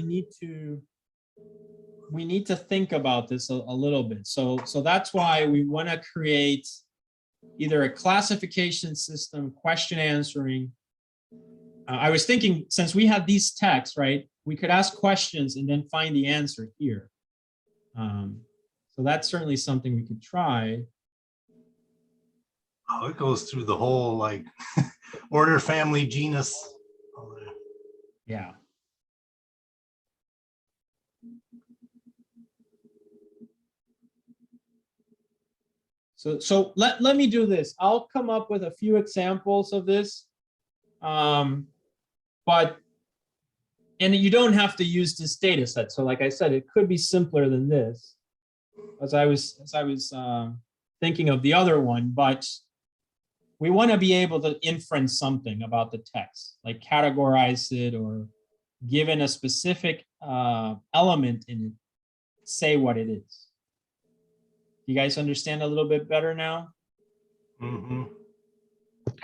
we need to think about this a little bit. So that's why we want to create either a classification system, question answering. I was thinking, since we have these texts, right, we could ask questions and then find the answer here. So that's certainly something we could try. Oh, it goes through the whole like order, family, genus. Yeah. So let me do this. I'll come up with a few examples of this, and you don't have to use this data set. So like I said, it could be simpler than this, as I was thinking of the other one, but we want to be able to inference something about the text, like categorize it or given a specific element in it, say what it is. You guys understand a little bit better now? Mm-hmm.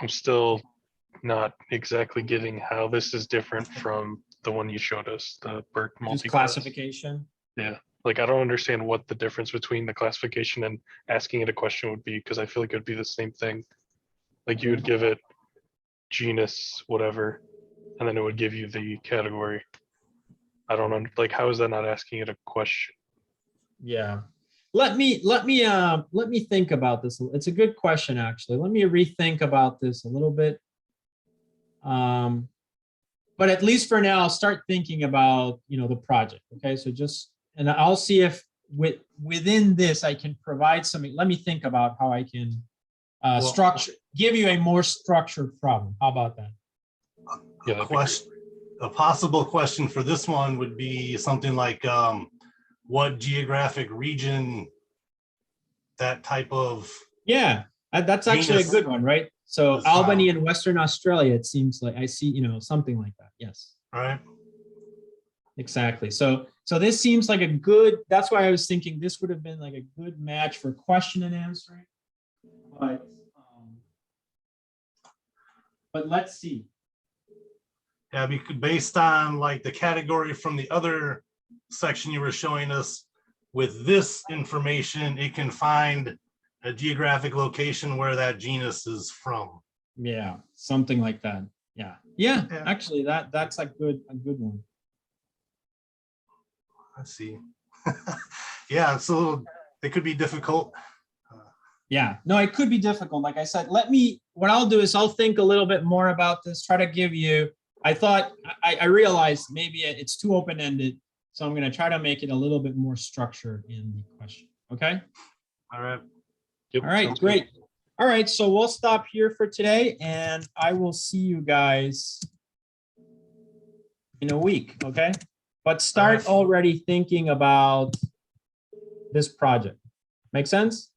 I'm still not exactly getting how this is different from the one you showed us, the BERT multi-class. Just classification? Yeah, like I don't understand what the difference between the classification and asking it a question would be, because I feel like it would be the same thing. Like you would give it genus, whatever, and then it would give you the category. I don't know, like how is that not asking it a question? Yeah. Let me think about this. It's a good question, actually. Let me rethink about this a little bit. but at least for now, start thinking about, the project. Okay, so and I'll see if within this I can provide something. Let me think about how I can give you a more structured problem. How about that? Yeah. A possible question for this one would be something like, what geographic region that type of. Yeah, that's actually a good one, right? So Albany in Western Australia, it seems like I see, something like that. Yes. All right. Exactly. So this seems like a good, that's why I was thinking this would have been like a good match for question and answering. But let's see. Yeah, because based on like the category from the other section you were showing us, with this information, it can find a geographic location where that genus is from. Yeah, something like that. Yeah. Actually, that's a good one. I see. Yeah, it's a little. It could be difficult. Yeah, no, it could be difficult. Like I said, what I'll do is I'll think a little bit more about this. Try to give you. I realized maybe it's too open-ended, so I'm going to try to make it a little bit more structured in the question. Okay. All right. Yep, all right, great. Good. All right, so we'll stop here for today, and I will see you guys in a week, okay? But start already thinking about this project. Make sense?